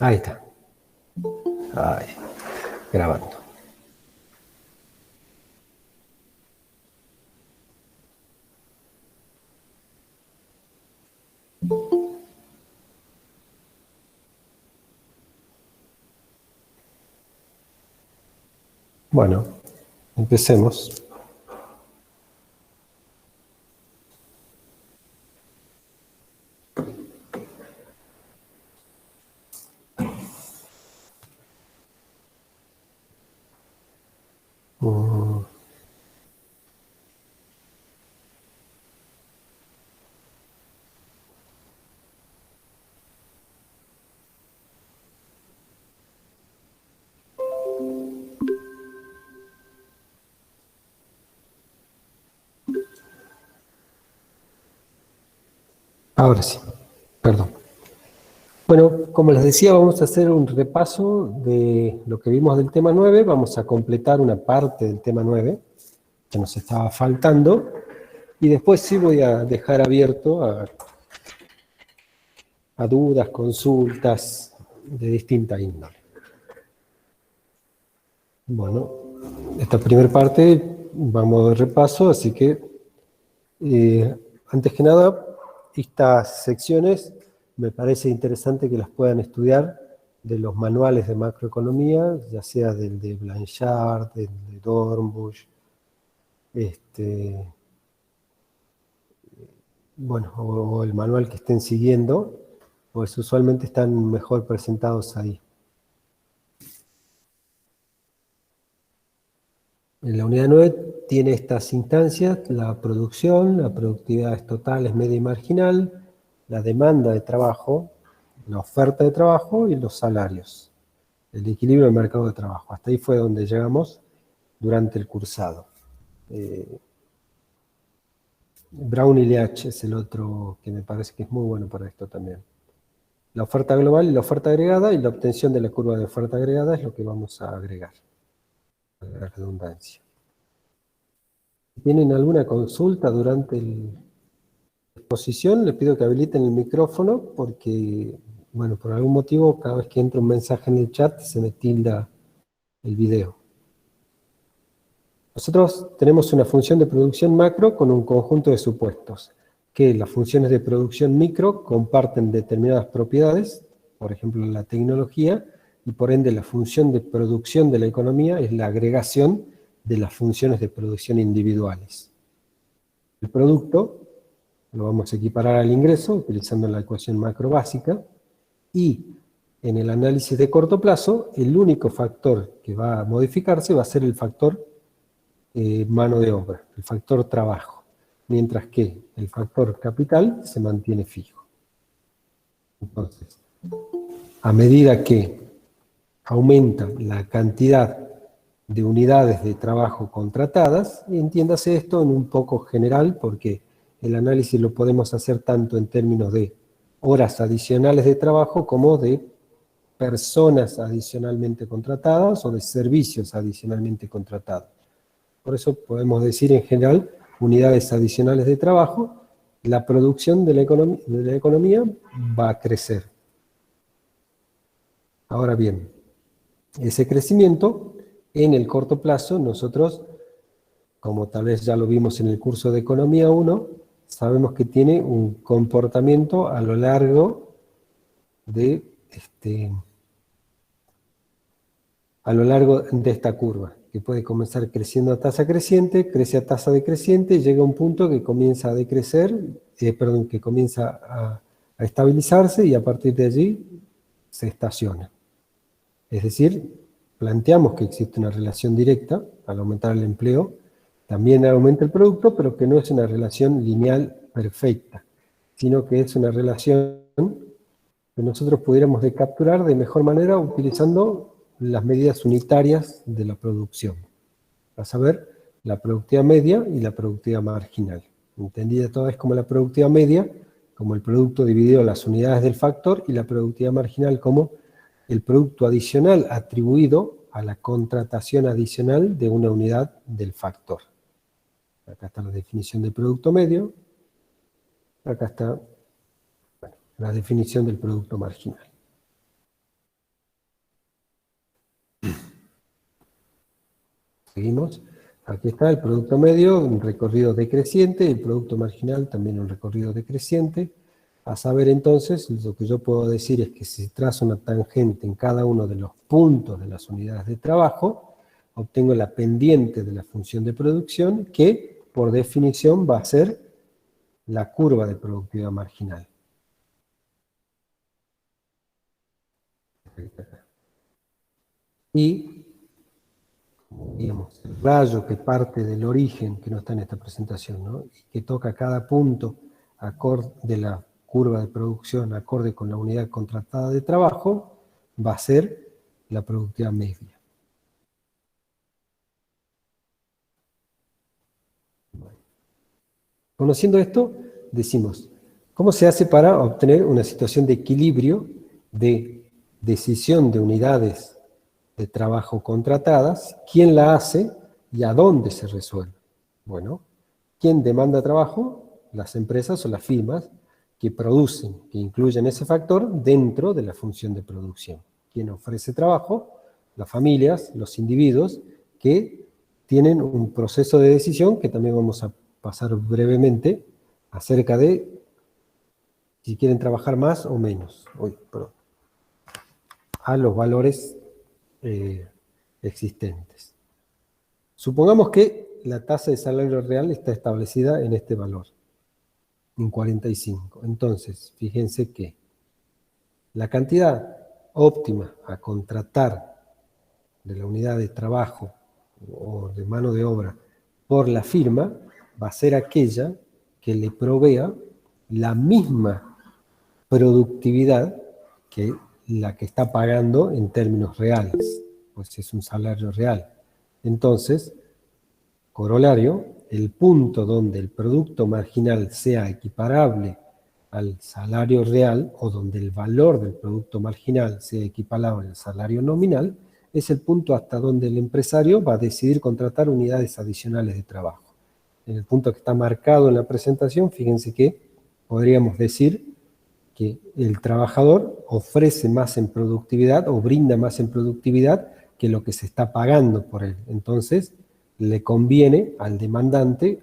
Ahí está. Ahí, grabando. Bueno, empecemos. Mm, Ahora sí, perdón. Bueno, como les decía, vamos a hacer un repaso de lo que vimos del tema 9. Vamos a completar una parte del tema 9 que nos estaba faltando. Y después sí voy a dejar abierto a dudas, consultas de distinta índole. Bueno, esta primera parte vamos de repaso, así que antes que nada, estas secciones me parece interesante que las puedan estudiar de los manuales de macroeconomía, ya sea del de Blanchard, del de Dornbusch, bueno, o el manual que estén siguiendo, pues usualmente están mejor presentados ahí. En la unidad 9 tiene estas instancias: la producción, la productividad es total, es media y marginal, la demanda de trabajo, la oferta de trabajo y los salarios, el equilibrio del mercado de trabajo. Hasta ahí fue donde llegamos durante el cursado. Brown y Leach es el otro que me parece que es muy bueno para esto también. La oferta global y la oferta agregada, y la obtención de la curva de oferta agregada es lo que vamos a agregar, la redundancia. ¿Tienen alguna consulta durante la exposición? Les pido que habiliten el micrófono porque, bueno, por algún motivo cada vez que entra un mensaje en el chat se me tilda el video. Nosotros tenemos una función de producción macro con un conjunto de supuestos, que las funciones de producción micro comparten determinadas propiedades, por ejemplo la tecnología, y por ende la función de producción de la economía es la agregación de las funciones de producción individuales. El producto lo vamos a equiparar al ingreso utilizando la ecuación macro básica, y en el análisis de corto plazo el único factor que va a modificarse va a ser el factor mano de obra, el factor trabajo, mientras que el factor capital se mantiene fijo. Entonces, a medida que aumenta la cantidad de unidades de trabajo contratadas, y entiéndase esto en un poco general, porque el análisis lo podemos hacer tanto en términos de horas adicionales de trabajo como de personas adicionalmente contratadas o de servicios adicionalmente contratados. Por eso podemos decir en general unidades adicionales de trabajo, la producción de la economía va a crecer. Ahora bien, ese crecimiento en el corto plazo nosotros, como tal vez ya lo vimos en el curso de Economía 1, sabemos que tiene un comportamiento a lo largo de esta curva, que puede comenzar creciendo a tasa creciente, crece a tasa decreciente, y llega a un punto que comienza a decrecer, que comienza a estabilizarse, y a partir de allí se estaciona. Es decir, planteamos que existe una relación directa al aumentar el empleo, también aumenta el producto, pero que no es una relación lineal perfecta, sino que es una relación que nosotros pudiéramos capturar de mejor manera utilizando las medidas unitarias de la producción, a saber, la productividad media y la productividad marginal. Entendida toda vez como la productividad media, como el producto dividido en las unidades del factor, y la productividad marginal como el producto adicional atribuido a la contratación adicional de una unidad del factor. Acá está la definición del producto medio, acá está la definición del producto marginal. Seguimos. Aquí está el producto medio, un recorrido decreciente, el producto marginal también un recorrido decreciente. A saber entonces, lo que yo puedo decir es que si trazo una tangente en cada uno de los puntos de las unidades de trabajo, obtengo la pendiente de la función de producción, que por definición va a ser la curva de productividad marginal. Y, digamos, el rayo que parte del origen, que no está en esta presentación, ¿no? Y que toca cada punto de la curva de producción acorde con la unidad contratada de trabajo, va a ser la productividad media. Conociendo esto, decimos, ¿cómo se hace para obtener una situación de equilibrio de decisión de unidades de trabajo contratadas? ¿Quién la hace y a dónde se resuelve? Bueno, ¿quién demanda trabajo? Las empresas o las firmas que producen, que incluyen ese factor dentro de la función de producción. ¿Quién ofrece trabajo? Las familias, los individuos que tienen un proceso de decisión que también vamos a pasar brevemente acerca de si quieren trabajar más o menos. A los valores existentes. Supongamos que la tasa de salario real está establecida en este valor, en 45. Entonces, fíjense que la cantidad óptima a contratar de la unidad de trabajo o de mano de obra por la firma va a ser aquella que le provea la misma productividad que la que está pagando en términos reales, pues es un salario real. Entonces, corolario, el punto donde el producto marginal sea equiparable al salario real o donde el valor del producto marginal sea equiparable al salario nominal, es el punto hasta donde el empresario va a decidir contratar unidades adicionales de trabajo. En el punto que está marcado en la presentación, fíjense que podríamos decir que el trabajador ofrece más en productividad o brinda más en productividad que lo que se está pagando por él. Entonces, le conviene al demandante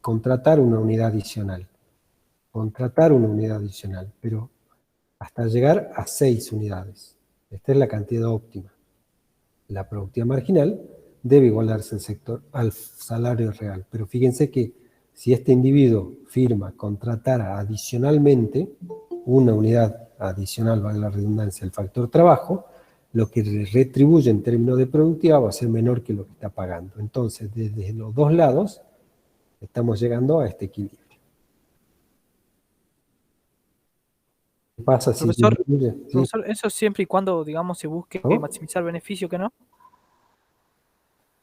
contratar una unidad adicional. Pero hasta llegar a 6 unidades. Esta es la cantidad óptima. La productividad marginal debe igualarse al salario real. Pero fíjense que si este individuo firma contratara adicionalmente una unidad adicional, vale la redundancia, el factor trabajo, lo que le retribuye en términos de productividad va a ser menor que lo que está pagando. Entonces, desde los dos lados, estamos llegando a este equilibrio. ¿Qué pasa si Profesor, disminuye? ¿Sí? profesor, eso siempre y cuando, digamos, se busque ¿No? maximizar beneficio, ¿que no?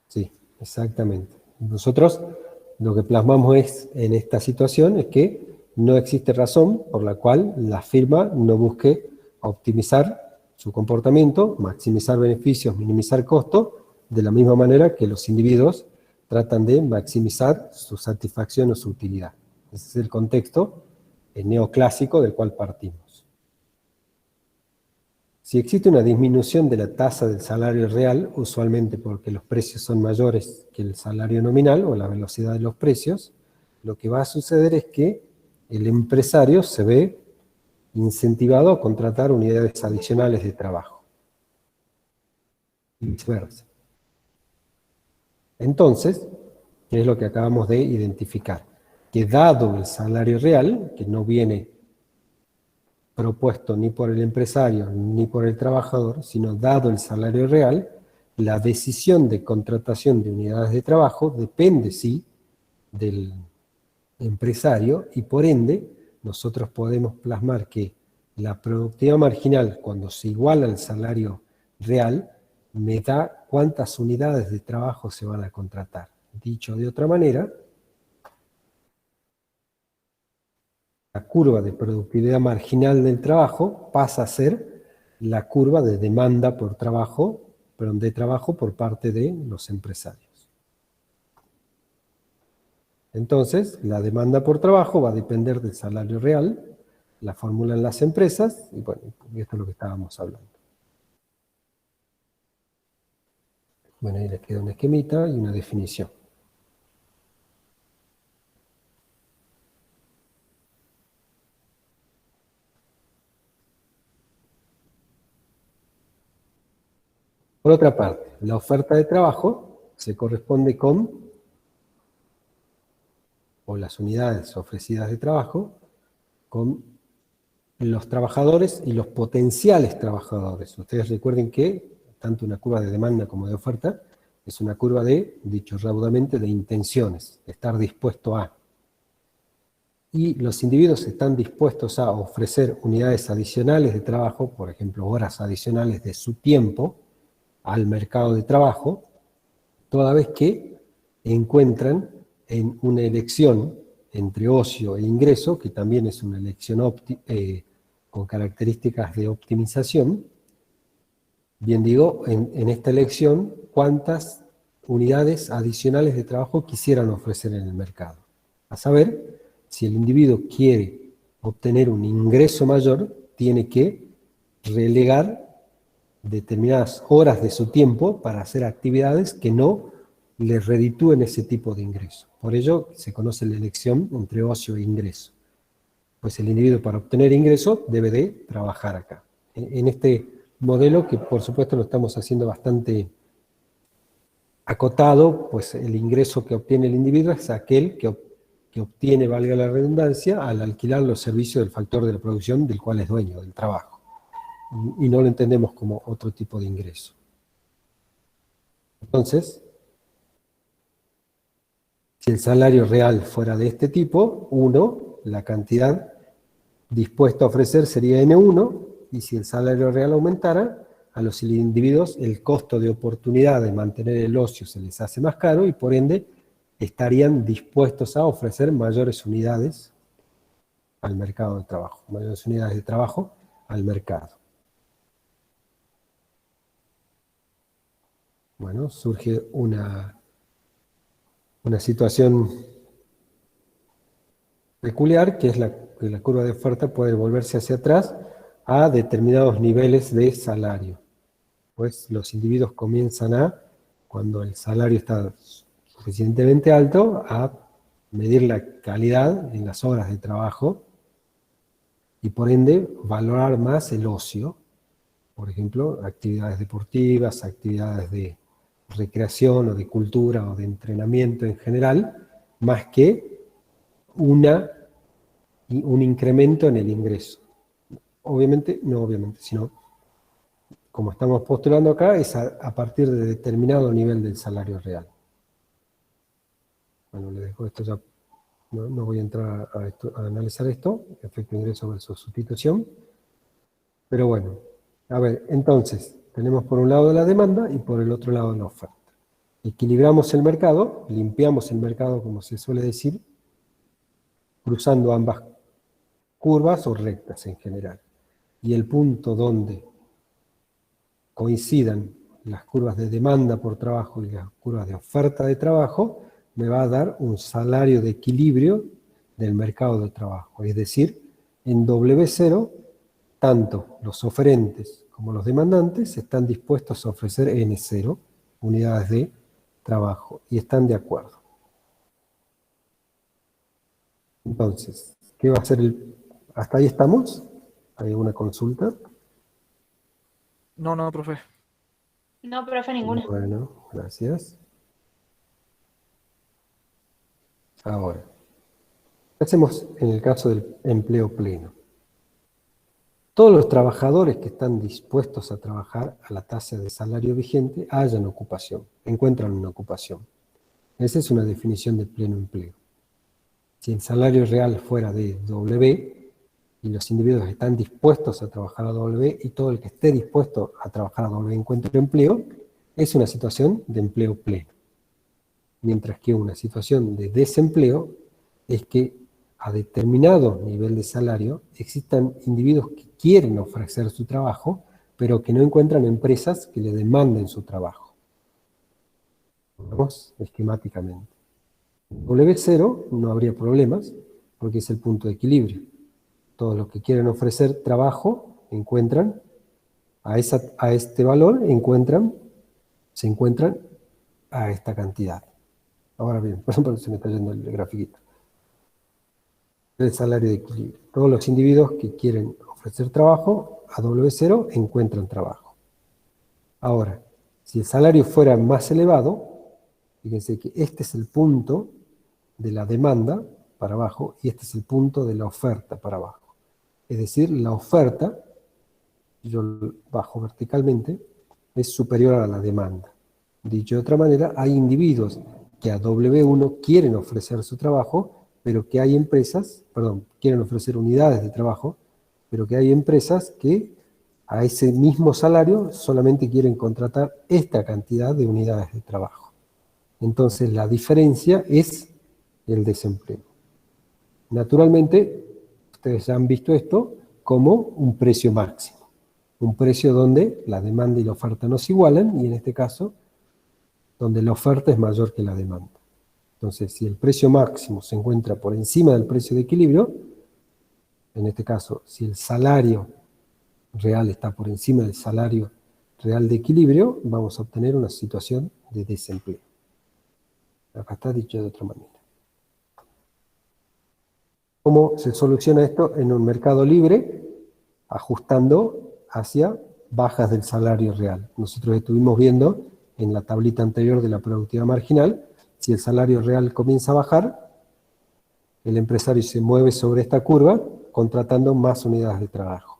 Sí, exactamente. Nosotros lo que plasmamos en esta situación es que no existe razón por la cual la firma no busque optimizar su comportamiento, maximizar beneficios, minimizar costos, de la misma manera que los individuos tratan de maximizar su satisfacción o su utilidad. Ese es el contexto neoclásico del cual partimos. Si existe una disminución de la tasa del salario real, usualmente porque los precios son mayores que el salario nominal o la velocidad de los precios, lo que va a suceder es que el empresario se ve incentivado a contratar unidades adicionales de trabajo. Y viceversa. Entonces, ¿qué es lo que acabamos de identificar? Que dado el salario real, que no viene propuesto ni por el empresario ni por el trabajador, sino dado el salario real, la decisión de contratación de unidades de trabajo depende, sí, del empresario y por ende nosotros podemos plasmar que la productividad marginal, cuando se iguala al salario real, me da cuántas unidades de trabajo se van a contratar. Dicho de otra manera, la curva de productividad marginal del trabajo pasa a ser la curva de demanda por trabajo, perdón, de trabajo por parte de los empresarios. Entonces, la demanda por trabajo va a depender del salario real, la formulan las empresas, y bueno, esto es lo que estábamos hablando. Bueno, ahí les queda un esquemita y una definición. Por otra parte, la oferta de trabajo se corresponde con, o las unidades ofrecidas de trabajo, con los trabajadores y los potenciales trabajadores. Ustedes recuerden que tanto una curva de demanda como de oferta es una curva de, dicho raudamente, de intenciones, de estar dispuesto a. Y los individuos están dispuestos a ofrecer unidades adicionales de trabajo, por ejemplo, horas adicionales de su tiempo, al mercado de trabajo, toda vez que encuentran en una elección entre ocio e ingreso, que también es una elección con características de optimización, bien digo, en esta elección, cuántas unidades adicionales de trabajo quisieran ofrecer en el mercado. A saber, si el individuo quiere obtener un ingreso mayor, tiene que relegar determinadas horas de su tiempo para hacer actividades que no le reditúen ese tipo de ingreso. Por ello se conoce la elección entre ocio e ingreso. Pues el individuo para obtener ingreso debe de trabajar acá. En este modelo, que por supuesto lo estamos haciendo bastante acotado, pues el ingreso que obtiene el individuo es aquel que obtiene, valga la redundancia, al alquilar los servicios del factor de la producción del cual es dueño, del trabajo. Y no lo entendemos como otro tipo de ingreso. Entonces, si el salario real fuera de este tipo, 1, la cantidad dispuesta a ofrecer sería N1, y si el salario real aumentara, a los individuos el costo de oportunidad de mantener el ocio se les hace más caro y por ende estarían dispuestos a ofrecer mayores unidades al mercado del trabajo, mayores unidades de trabajo al mercado. Bueno, surge una situación peculiar, que es que la curva de oferta puede volverse hacia atrás a determinados niveles de salario. Pues los individuos comienzan cuando el salario está suficientemente alto, a medir la calidad en las horas de trabajo y por ende valorar más el ocio, por ejemplo, actividades deportivas, actividades de recreación o de cultura o de entrenamiento en general, más que un incremento en el ingreso. Obviamente, no obviamente, sino como estamos postulando acá, es a partir de determinado nivel del salario real. Bueno, le dejo esto ya, no voy a entrar a analizar esto, efecto ingreso versus sustitución, pero bueno, a ver, entonces, tenemos por un lado la demanda y por el otro lado la oferta. Equilibramos el mercado, limpiamos el mercado, como se suele decir, cruzando ambas curvas o rectas en general. Y el punto donde coincidan las curvas de demanda por trabajo y las curvas de oferta de trabajo, me va a dar un salario de equilibrio del mercado de trabajo. Es decir, en W0, tanto los oferentes como los demandantes están dispuestos a ofrecer N0 unidades de trabajo y están de acuerdo. Entonces, ¿qué va a ser ¿Hasta ahí estamos? ¿Hay alguna consulta? No, profe. No, profe, ninguna. Bueno, gracias. Ahora, ¿qué hacemos en el caso del empleo pleno? Todos los trabajadores que están dispuestos a trabajar a la tasa de salario vigente hallan ocupación, encuentran una ocupación. Esa es una definición de pleno empleo. Si el salario real fuera de W y los individuos están dispuestos a trabajar a W y todo el que esté dispuesto a trabajar a W encuentra empleo, es una situación de empleo pleno. Mientras que una situación de desempleo es que a determinado nivel de salario existan individuos que quieren ofrecer su trabajo, pero que no encuentran empresas que le demanden su trabajo. Vamos esquemáticamente. W0 no habría problemas, porque es el punto de equilibrio. Todos los que quieren ofrecer trabajo encuentran, a este valor se encuentran a esta cantidad. Ahora bien, por ejemplo, se me está yendo el grafiquito. El salario de equilibrio. Todos los individuos que quieren ofrecer trabajo a W0 encuentran trabajo. Ahora, si el salario fuera más elevado, fíjense que este es el punto de la demanda para abajo y este es el punto de la oferta para abajo. Es decir, la oferta, si yo bajo verticalmente, es superior a la demanda. Dicho de otra manera, hay individuos que a W1 quieren ofrecer su trabajo, pero que hay empresas, quieren ofrecer unidades de trabajo, pero que hay empresas que a ese mismo salario solamente quieren contratar esta cantidad de unidades de trabajo. Entonces la diferencia es el desempleo. Naturalmente, ustedes ya han visto esto como un precio máximo. Un precio donde la demanda y la oferta no se igualan, y en este caso, donde la oferta es mayor que la demanda. Entonces, si el precio máximo se encuentra por encima del precio de equilibrio, en este caso, si el salario real está por encima del salario real de equilibrio, vamos a obtener una situación de desempleo. Acá está dicho de otra manera. ¿Cómo se soluciona esto en un mercado libre? Ajustando hacia bajas del salario real. Nosotros estuvimos viendo en la tablita anterior de la productividad marginal, si el salario real comienza a bajar, el empresario se mueve sobre esta curva contratando más unidades de trabajo.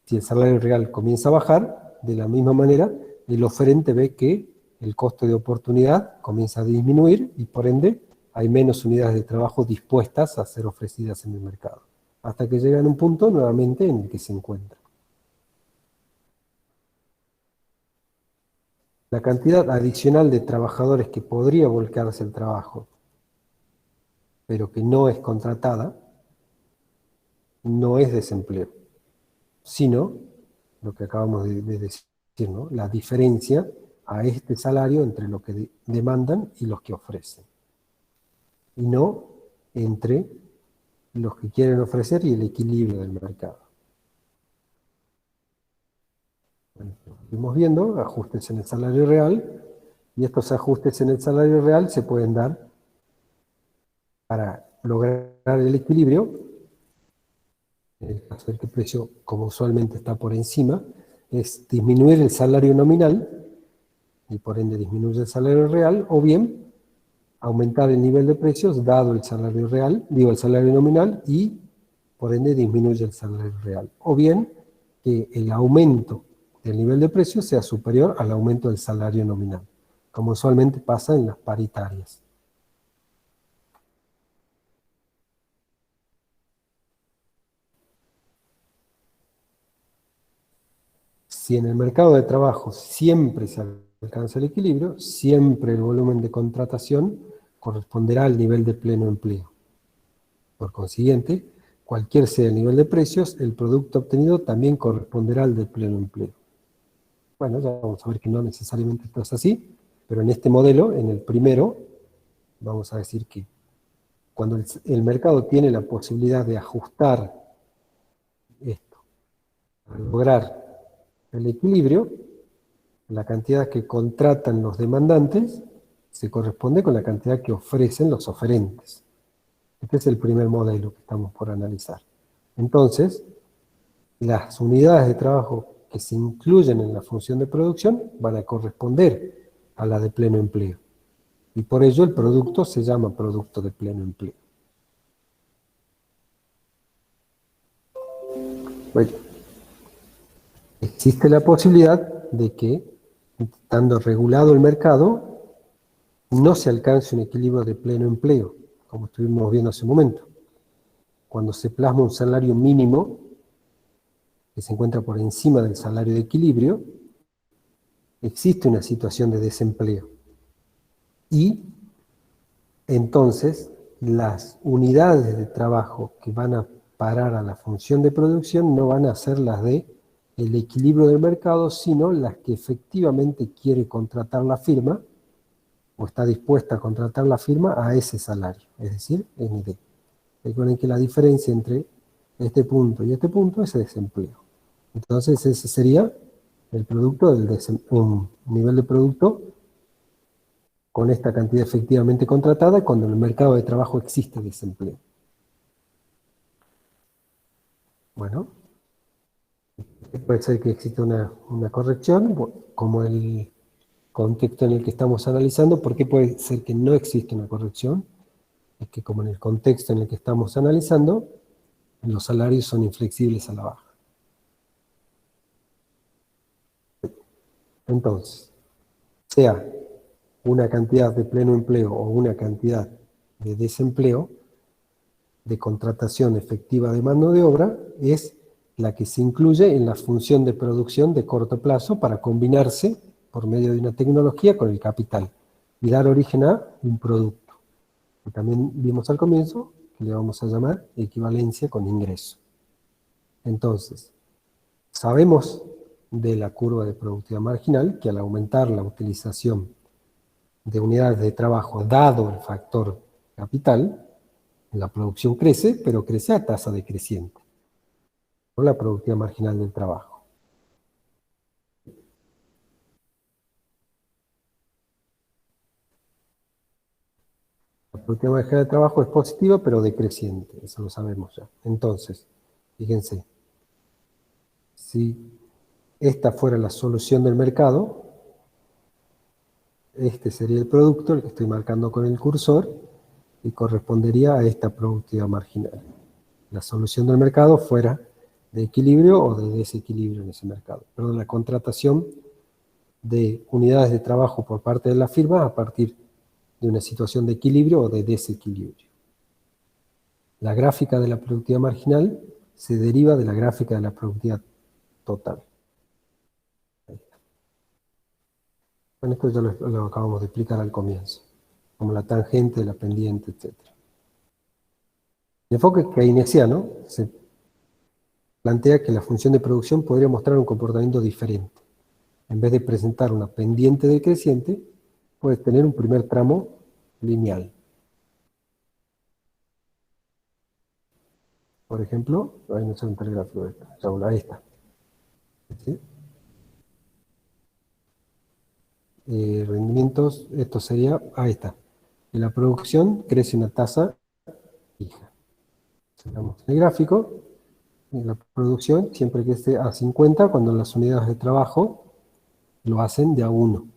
Si el salario real comienza a bajar, de la misma manera, el oferente ve que el costo de oportunidad comienza a disminuir y por ende hay menos unidades de trabajo dispuestas a ser ofrecidas en el mercado, hasta que llegan a un punto nuevamente en el que se encuentra. La cantidad adicional de trabajadores que podría volcarse el trabajo, pero que no es contratada, no es desempleo, sino lo que acabamos de decir, ¿no? La diferencia a este salario entre lo que demandan y los que ofrecen. Y no entre los que quieren ofrecer y el equilibrio del mercado. Bueno, seguimos viendo ajustes en el salario real, y estos ajustes en el salario real se pueden dar para lograr el equilibrio. En el caso del que el precio, como usualmente está por encima, es disminuir el salario nominal, y por ende disminuye el salario real, o bien aumentar el nivel de precios dado el salario real, el salario nominal, y por ende disminuye el salario real. O bien que el aumento del nivel de precios sea superior al aumento del salario nominal, como usualmente pasa en las paritarias. Si en el mercado de trabajo siempre se alcanza el equilibrio, siempre el volumen de contratación corresponderá al nivel de pleno empleo. Por consiguiente, cualquier sea el nivel de precios, el producto obtenido también corresponderá al de pleno empleo. Bueno, ya vamos a ver que no necesariamente esto es así, pero en este modelo, en el primero, vamos a decir que cuando el mercado tiene la posibilidad de ajustar esto, para lograr el equilibrio, la cantidad que contratan los demandantes se corresponde con la cantidad que ofrecen los oferentes. Este es el primer modelo que estamos por analizar. Entonces, las unidades de trabajo que se incluyen en la función de producción van a corresponder a la de pleno empleo. Y por ello el producto se llama producto de pleno empleo. Bueno, existe la posibilidad de que, estando regulado el mercado, no se alcance un equilibrio de pleno empleo, como estuvimos viendo hace un momento. Cuando se plasma un salario mínimo que se encuentra por encima del salario de equilibrio, existe una situación de desempleo. Y entonces las unidades de trabajo que van a parar a la función de producción no van a ser las de el equilibrio del mercado, sino las que efectivamente quiere contratar la firma o está dispuesta a contratar la firma a ese salario, es decir, ND. Recuerden que la diferencia entre este punto y este punto es el desempleo. Entonces ese sería el producto del un nivel de producto con esta cantidad efectivamente contratada cuando en el mercado de trabajo existe desempleo. Bueno, puede ser que exista una corrección, como el contexto en el que estamos analizando. ¿Por qué puede ser que no existe una corrección? Es que como en el contexto en el que estamos analizando, los salarios son inflexibles a la baja. Entonces, sea una cantidad de pleno empleo o una cantidad de desempleo, de contratación efectiva de mano de obra, es la que se incluye en la función de producción de corto plazo para combinarse por medio de una tecnología con el capital y dar origen a un producto. Y también vimos al comienzo que le vamos a llamar equivalencia con ingreso. Entonces, sabemos de la curva de productividad marginal que al aumentar la utilización de unidades de trabajo dado el factor capital, la producción crece, pero crece a tasa decreciente, por la productividad marginal del trabajo. La productividad marginal del trabajo es positiva, pero decreciente, eso lo sabemos ya. Entonces, fíjense, si esta fuera la solución del mercado, este sería el producto, el que estoy marcando con el cursor, y correspondería a esta productividad marginal. La solución del mercado fuera de equilibrio o de desequilibrio en ese mercado. Perdón, la contratación de unidades de trabajo por parte de la firma a partir de una situación de equilibrio o de desequilibrio. La gráfica de la productividad marginal se deriva de la gráfica de la productividad total. Ahí está. Bueno, esto ya lo acabamos de explicar al comienzo, como la tangente, la pendiente, etc. El enfoque keynesiano se plantea que la función de producción podría mostrar un comportamiento diferente. En vez de presentar una pendiente decreciente, puedes tener un primer tramo lineal. Por ejemplo, ahí no sé un telegráfico de esto, ahí está. ¿Sí? Rendimientos, esto sería, ahí está. Y la producción crece una tasa fija. Sacamos el gráfico, y la producción siempre que esté a 50, cuando las unidades de trabajo lo hacen de a 1.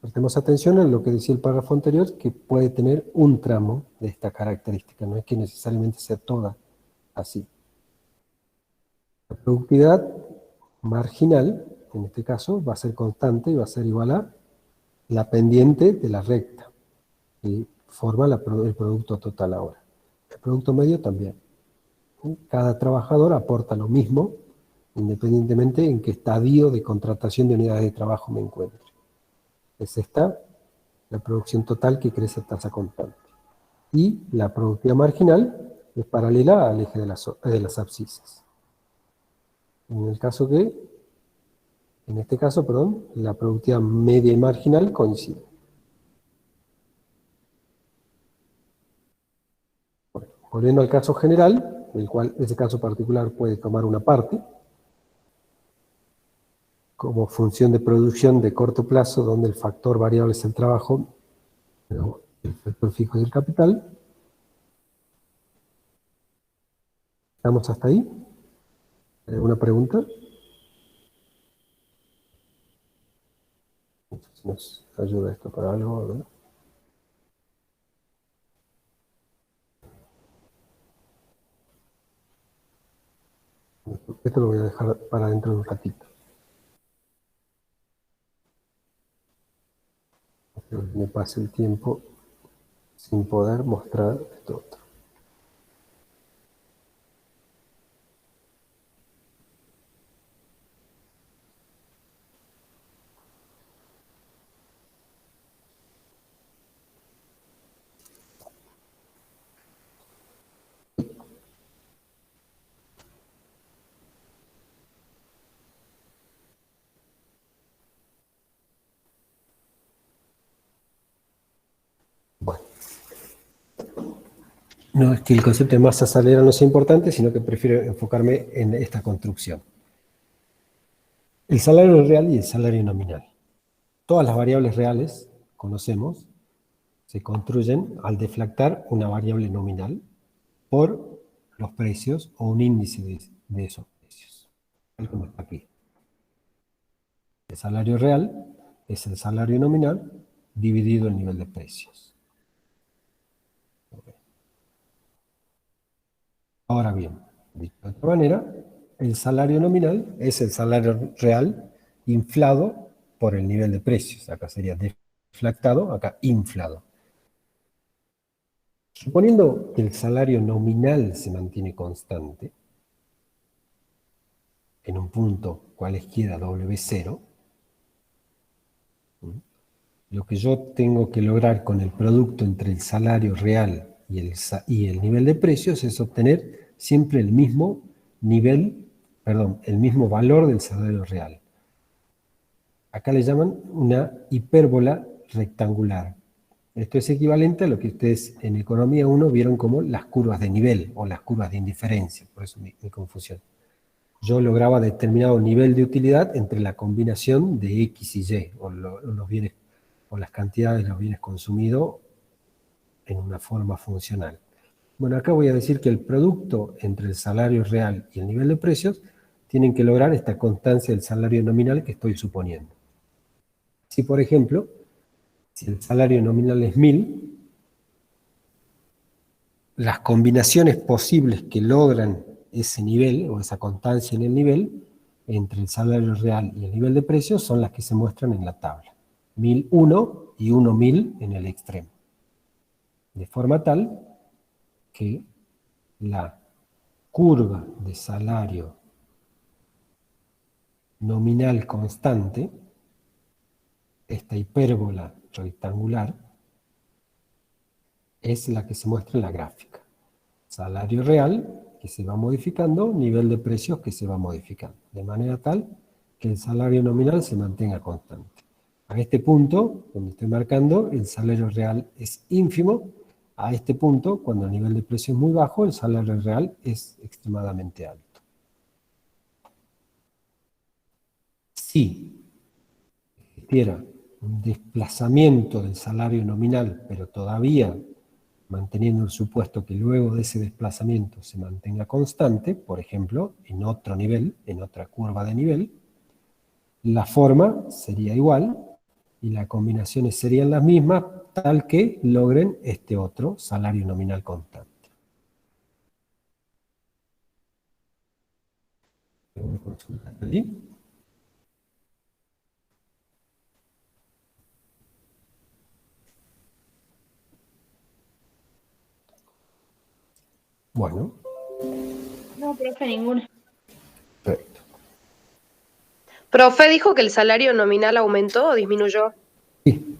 Prestemos atención a lo que decía el párrafo anterior, que puede tener un tramo de esta característica, no es que necesariamente sea toda así. La productividad marginal, en este caso, va a ser constante y va a ser igual a la pendiente de la recta, que forma el producto total ahora. El producto medio también. Cada trabajador aporta lo mismo, independientemente en qué estadio de contratación de unidades de trabajo me encuentre. Es esta la producción total que crece a tasa constante. Y la productividad marginal es paralela al eje de las abscisas. En este caso, la productividad media y marginal coinciden. Bueno, volviendo al caso general, el cual ese caso particular puede tomar una parte, como función de producción de corto plazo, donde el factor variable es el trabajo, el factor fijo es el capital. ¿Estamos hasta ahí? ¿Alguna pregunta? ¿Nos ayuda esto para algo? ¿No? Esto lo voy a dejar para dentro de un ratito. Me pase el tiempo sin poder mostrar esto otro. Bueno. No es que el concepto de masa salarial no sea importante, sino que prefiero enfocarme en esta construcción. El salario real y el salario nominal. todas las variables reales, conocemos, se construyen al deflactar una variable nominal por los precios o un índice de esos precios, tal como está aquí. El salario real es el salario nominal dividido el nivel de precios. Ahora bien, dicho de otra manera, el salario nominal es el salario real inflado por el nivel de precios. Acá sería deflactado, acá inflado. Suponiendo que el salario nominal se mantiene constante, en un punto cualesquiera W0, lo que yo tengo que lograr con el producto entre el salario real y el nivel de precios es obtener siempre el mismo nivel, el mismo valor del salario real. Acá le llaman una hipérbola rectangular. Esto es equivalente a lo que ustedes en Economía 1 vieron como las curvas de nivel o las curvas de indiferencia, por eso mi confusión. Yo lograba determinado nivel de utilidad entre la combinación de X y Y, o los bienes, o las cantidades de los bienes consumidos en una forma funcional. Bueno, acá voy a decir que el producto entre el salario real y el nivel de precios tienen que lograr esta constancia del salario nominal que estoy suponiendo. Si, por ejemplo, si el salario nominal es 1000, las combinaciones posibles que logran ese nivel o esa constancia en el nivel entre el salario real y el nivel de precios son las que se muestran en la tabla. 1001 y 1000 en el extremo. De forma tal que la curva de salario nominal constante, esta hipérbola rectangular, es la que se muestra en la gráfica. Salario real que se va modificando, nivel de precios que se va modificando, de manera tal que el salario nominal se mantenga constante. A este punto, donde estoy marcando, el salario real es ínfimo. A este punto, cuando el nivel de precio es muy bajo, el salario real es extremadamente alto. Si existiera un desplazamiento del salario nominal, pero todavía manteniendo el supuesto que luego de ese desplazamiento se mantenga constante, por ejemplo, en otro nivel, en otra curva de nivel, la forma sería igual y las combinaciones serían las mismas, tal que logren este otro salario nominal constante. ¿Sí? Bueno, No, profe, ninguna. perfecto. Profe, ¿dijo que el salario nominal aumentó o disminuyó? Sí.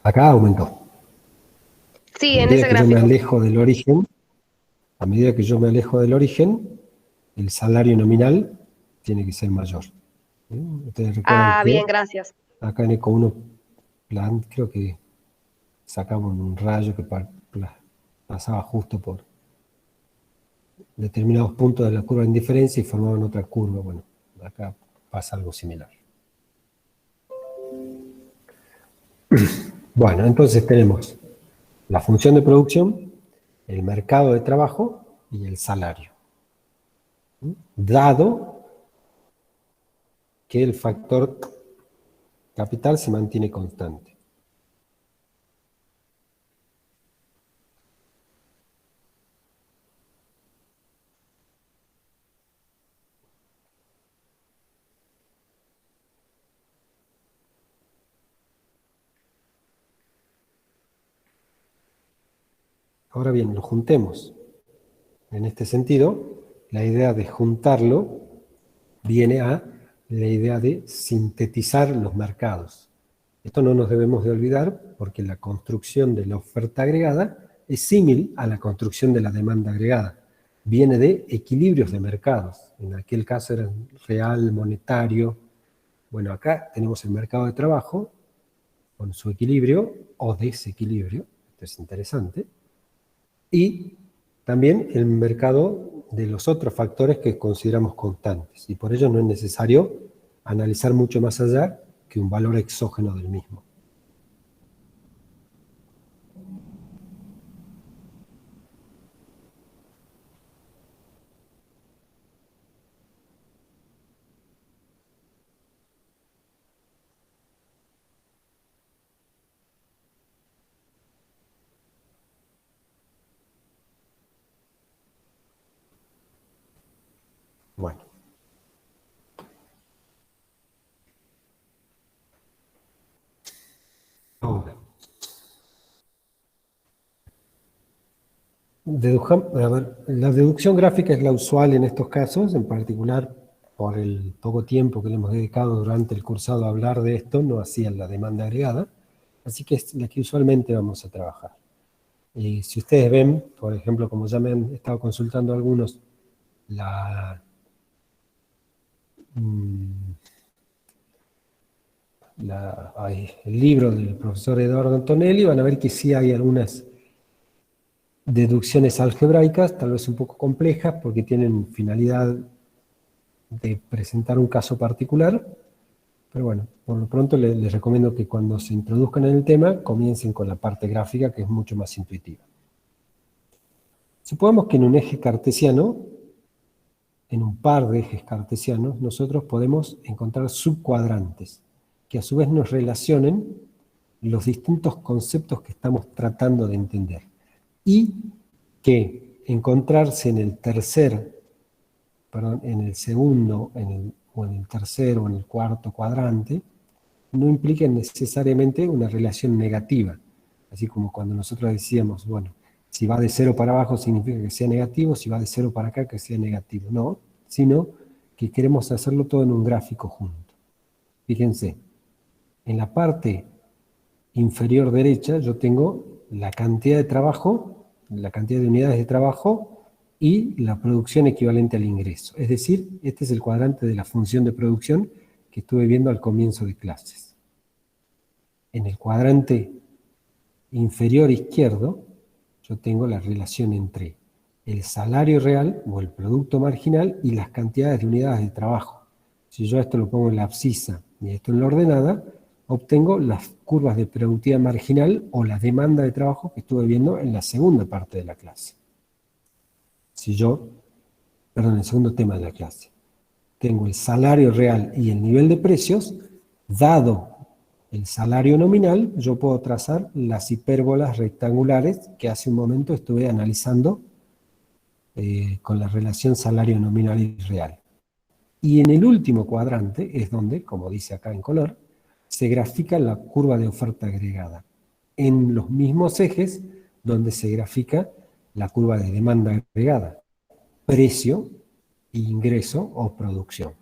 Acá aumentó. Sí, A en medida ese que yo me gráfico. alejo del origen, a medida que yo me alejo del origen, el salario nominal tiene que ser mayor. Ustedes recuerdan Ah, que bien, gracias. acá en Eco 1 Plan creo que sacamos un rayo que pasaba justo por determinados puntos de la curva de indiferencia y formaban otra curva. Bueno, acá pasa algo similar. Bueno, entonces tenemos la función de producción, el mercado de trabajo y el salario. Dado que el factor capital se mantiene constante. Ahora bien, lo juntemos. En este sentido, la idea de juntarlo viene a la idea de sintetizar los mercados. Esto no nos debemos de olvidar porque la construcción de la oferta agregada es símil a la construcción de la demanda agregada. Viene de equilibrios de mercados. En aquel caso era real, monetario. Bueno, acá tenemos el mercado de trabajo con su equilibrio o desequilibrio. Esto es interesante. Y también el mercado de los otros factores que consideramos constantes, y por ello no es necesario analizar mucho más allá que un valor exógeno del mismo. Bueno. Ahora, la deducción gráfica es la usual en estos casos, en particular por el poco tiempo que le hemos dedicado durante el cursado a hablar de esto, no hacía la demanda agregada, así que es la que usualmente vamos a trabajar. Y si ustedes ven, por ejemplo, como ya me han estado consultando algunos, el libro del profesor Eduardo Antonelli, van a ver que sí hay algunas deducciones algebraicas, tal vez un poco complejas, porque tienen finalidad de presentar un caso particular, pero bueno, por lo pronto les recomiendo que cuando se introduzcan en el tema, comiencen con la parte gráfica, que es mucho más intuitiva. Supongamos que en un eje cartesiano, en un par de ejes cartesianos, nosotros podemos encontrar subcuadrantes, que a su vez nos relacionen los distintos conceptos que estamos tratando de entender. Y que encontrarse en el segundo, o en el tercero, o en el cuarto cuadrante, no implica necesariamente una relación negativa. Así como cuando nosotros decíamos, bueno, si va de 0 para abajo significa que sea negativo, si va de 0 para acá que sea negativo. No, sino que queremos hacerlo todo en un gráfico junto. Fíjense, en la parte inferior derecha yo tengo la cantidad de trabajo, la cantidad de unidades de trabajo y la producción equivalente al ingreso. Es decir, este es el cuadrante de la función de producción que estuve viendo al comienzo de clases. En el cuadrante inferior izquierdo yo tengo la relación entre el salario real o el producto marginal y las cantidades de unidades de trabajo. Si yo esto lo pongo en la abscisa y esto en la ordenada, obtengo las curvas de productividad marginal o la demanda de trabajo que estuve viendo en la segunda parte de la clase. El segundo tema de la clase. Tengo el salario real y el nivel de precios, dado el salario nominal, yo puedo trazar las hipérbolas rectangulares que hace un momento estuve analizando con la relación salario nominal y real. Y en el último cuadrante es donde, como dice acá en color, se grafica la curva de oferta agregada, en los mismos ejes donde se grafica la curva de demanda agregada, precio, ingreso o producción.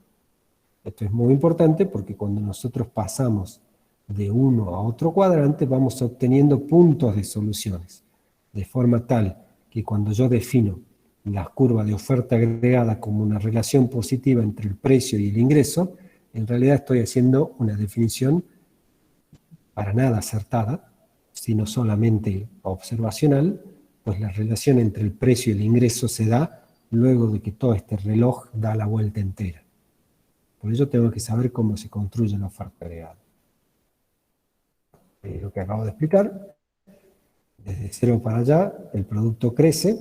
Esto es muy importante porque cuando nosotros pasamos de uno a otro cuadrante vamos obteniendo puntos de soluciones, de forma tal que cuando yo defino la curva de oferta agregada como una relación positiva entre el precio y el ingreso, en realidad estoy haciendo una definición para nada acertada, sino solamente observacional, pues la relación entre el precio y el ingreso se da luego de que todo este reloj da la vuelta entera. Por ello tengo que saber cómo se construye la oferta agregada. Lo que acabo de explicar, desde 0 para allá el producto crece,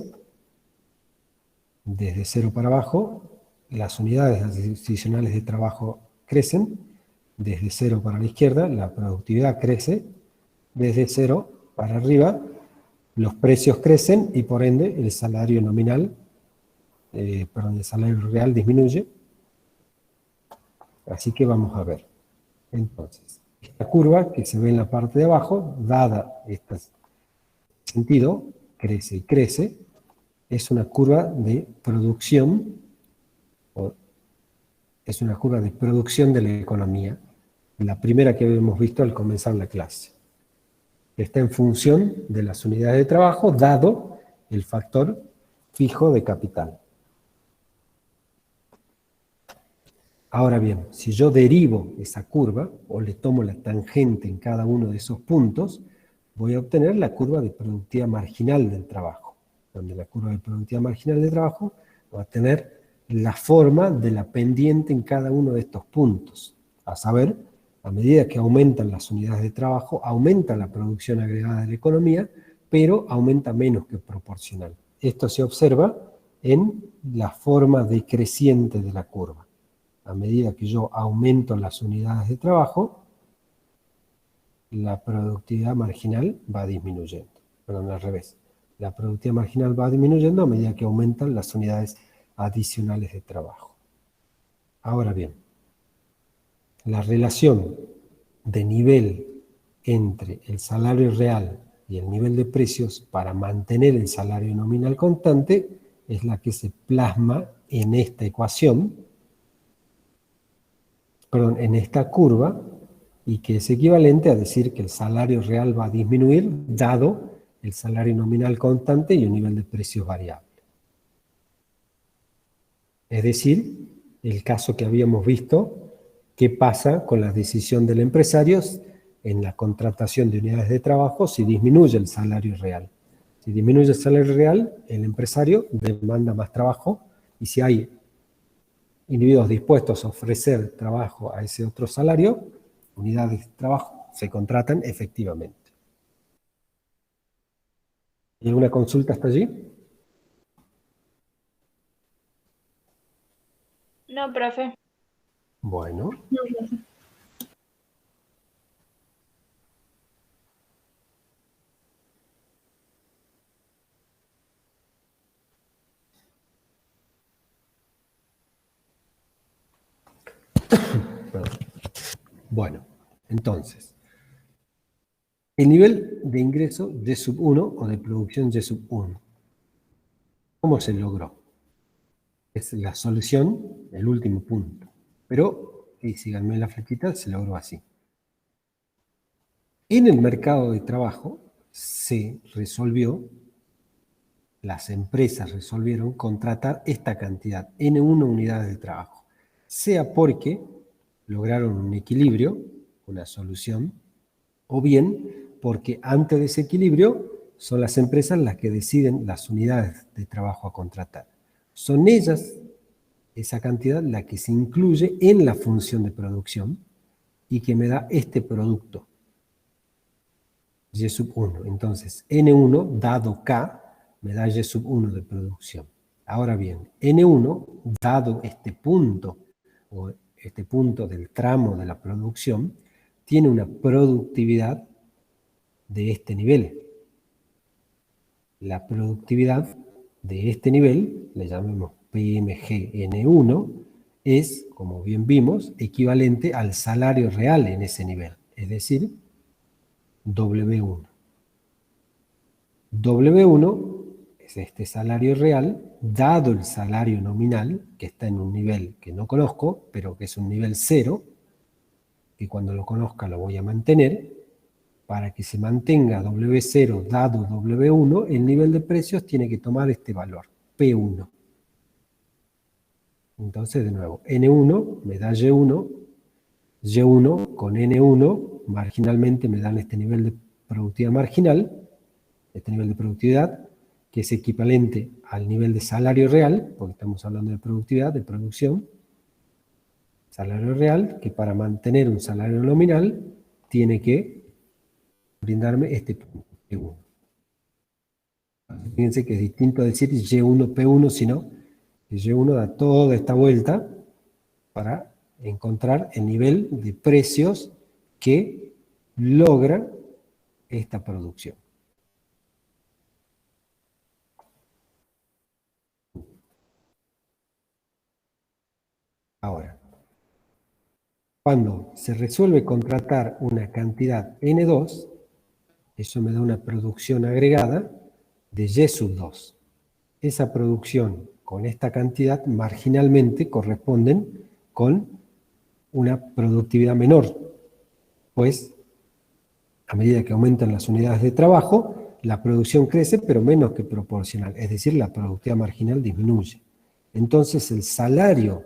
desde 0 para abajo las unidades adicionales de trabajo crecen, desde 0 para la izquierda la productividad crece, desde 0 para arriba los precios crecen y por ende el salario nominal, el salario real disminuye. Así que vamos a ver. Entonces, esta curva que se ve en la parte de abajo, dada este sentido, crece y crece, es una curva de producción, es una curva de producción de la economía, la primera que habíamos visto al comenzar la clase. Está en función de las unidades de trabajo, dado el factor fijo de capital. Ahora bien, si yo derivo esa curva, o le tomo la tangente en cada uno de esos puntos, voy a obtener la curva de productividad marginal del trabajo, donde la curva de productividad marginal del trabajo va a tener la forma de la pendiente en cada uno de estos puntos. A saber, a medida que aumentan las unidades de trabajo, aumenta la producción agregada de la economía, pero aumenta menos que proporcional. Esto se observa en la forma decreciente de la curva. A medida que yo aumento las unidades de trabajo, la productividad marginal va disminuyendo. Perdón, al revés. La productividad marginal va disminuyendo a medida que aumentan las unidades adicionales de trabajo. Ahora bien, la relación de nivel entre el salario real y el nivel de precios para mantener el salario nominal constante es la que se plasma en esta ecuación, perdón, en esta curva, y que es equivalente a decir que el salario real va a disminuir dado el salario nominal constante y un nivel de precios variable. Es decir, el caso que habíamos visto, qué pasa con la decisión del empresario en la contratación de unidades de trabajo si disminuye el salario real. Si disminuye el salario real, el empresario demanda más trabajo, y si hay individuos dispuestos a ofrecer trabajo a ese otro salario, unidades de trabajo se contratan efectivamente. ¿Hay alguna consulta hasta allí? No, profe. Bueno. No, profe. Perdón. Bueno, entonces, el nivel de ingreso Y sub 1 o de producción Y sub 1. ¿Cómo se logró? Es la solución, el último punto. Pero, y síganme la flechita, se logró así. En el mercado de trabajo se resolvió, las empresas resolvieron contratar esta cantidad, N1 unidades de trabajo, sea porque lograron un equilibrio, una solución, o bien porque antes de ese equilibrio son las empresas las que deciden las unidades de trabajo a contratar. Son ellas, esa cantidad, la que se incluye en la función de producción y que me da este producto, Y sub 1. Entonces, N1 dado K me da Y sub 1 de producción. Ahora bien, N1 dado este punto, o este punto del tramo de la producción, tiene una productividad de este nivel. La productividad de este nivel, le llamamos PMGN1, es, como bien vimos, equivalente al salario real en ese nivel, es decir, W1. W1 es este salario real, dado el salario nominal, que está en un nivel que no conozco, pero que es un nivel 0, que cuando lo conozca lo voy a mantener. Para que se mantenga W0 dado W1, el nivel de precios tiene que tomar este valor, P1. Entonces, de nuevo, N1 me da Y1, Y1 con N1 marginalmente me dan este nivel de productividad marginal, este nivel de productividad, que es equivalente al nivel de salario real, porque estamos hablando de productividad, de producción, salario real, que para mantener un salario nominal tiene que brindarme este punto, P1. Fíjense que es distinto a decir Y1, P1, sino que Y1 da toda esta vuelta para encontrar el nivel de precios que logra esta producción. Ahora, cuando se resuelve contratar una cantidad N2, eso me da una producción agregada de Y sub 2. Esa producción con esta cantidad marginalmente corresponden con una productividad menor, pues a medida que aumentan las unidades de trabajo, la producción crece pero menos que proporcional, es decir, la productividad marginal disminuye. Entonces el salario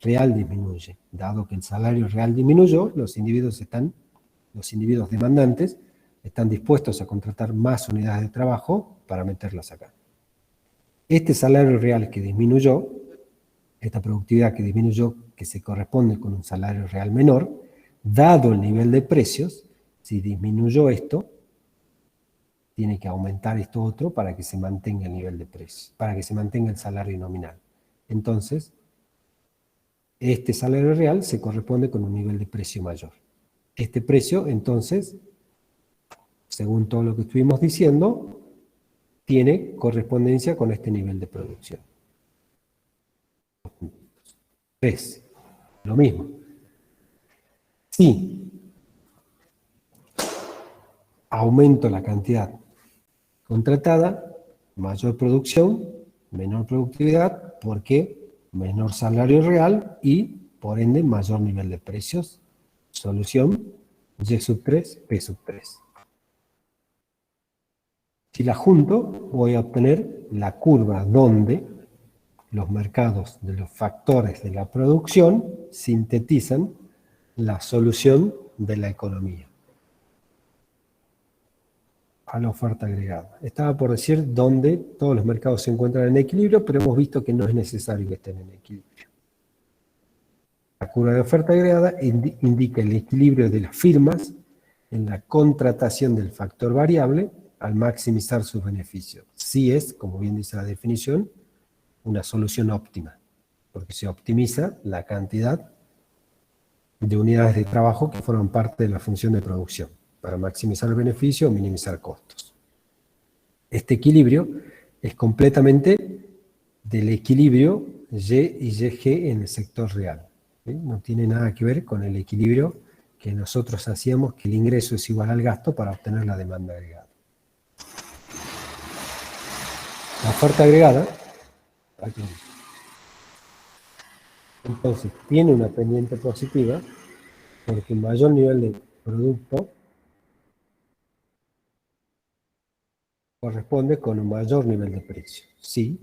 real disminuye. Dado que el salario real disminuyó, los individuos demandantes están dispuestos a contratar más unidades de trabajo para meterlas acá. Este salario real que disminuyó, esta productividad que disminuyó, que se corresponde con un salario real menor, dado el nivel de precios, si disminuyó esto, tiene que aumentar esto otro para que se mantenga el nivel de precios, para que se mantenga el salario nominal. Entonces, este salario real se corresponde con un nivel de precio mayor. Este precio, entonces, según todo lo que estuvimos diciendo, tiene correspondencia con este nivel de producción. 3. Lo mismo. Si aumento la cantidad contratada, mayor producción, menor productividad, porque menor salario real y, por ende, mayor nivel de precios. Solución, Y sub 3, P sub 3. Si la junto, voy a obtener la curva donde los mercados de los factores de la producción sintetizan la solución de la economía a la oferta agregada. Estaba por decir donde todos los mercados se encuentran en equilibrio, pero hemos visto que no es necesario que estén en equilibrio. La curva de oferta agregada indica el equilibrio de las firmas en la contratación del factor variable al maximizar sus beneficios. Sí es, como bien dice la definición, una solución óptima, porque se optimiza la cantidad de unidades de trabajo que forman parte de la función de producción, para maximizar el beneficio o minimizar costos. Este equilibrio es completamente del equilibrio Y y YG en el sector real. ¿Sí? No tiene nada que ver con el equilibrio que nosotros hacíamos, que el ingreso es igual al gasto para obtener la demanda agregada. La oferta agregada, aquí, entonces, tiene una pendiente positiva porque un mayor nivel de producto corresponde con un mayor nivel de precio. Sí,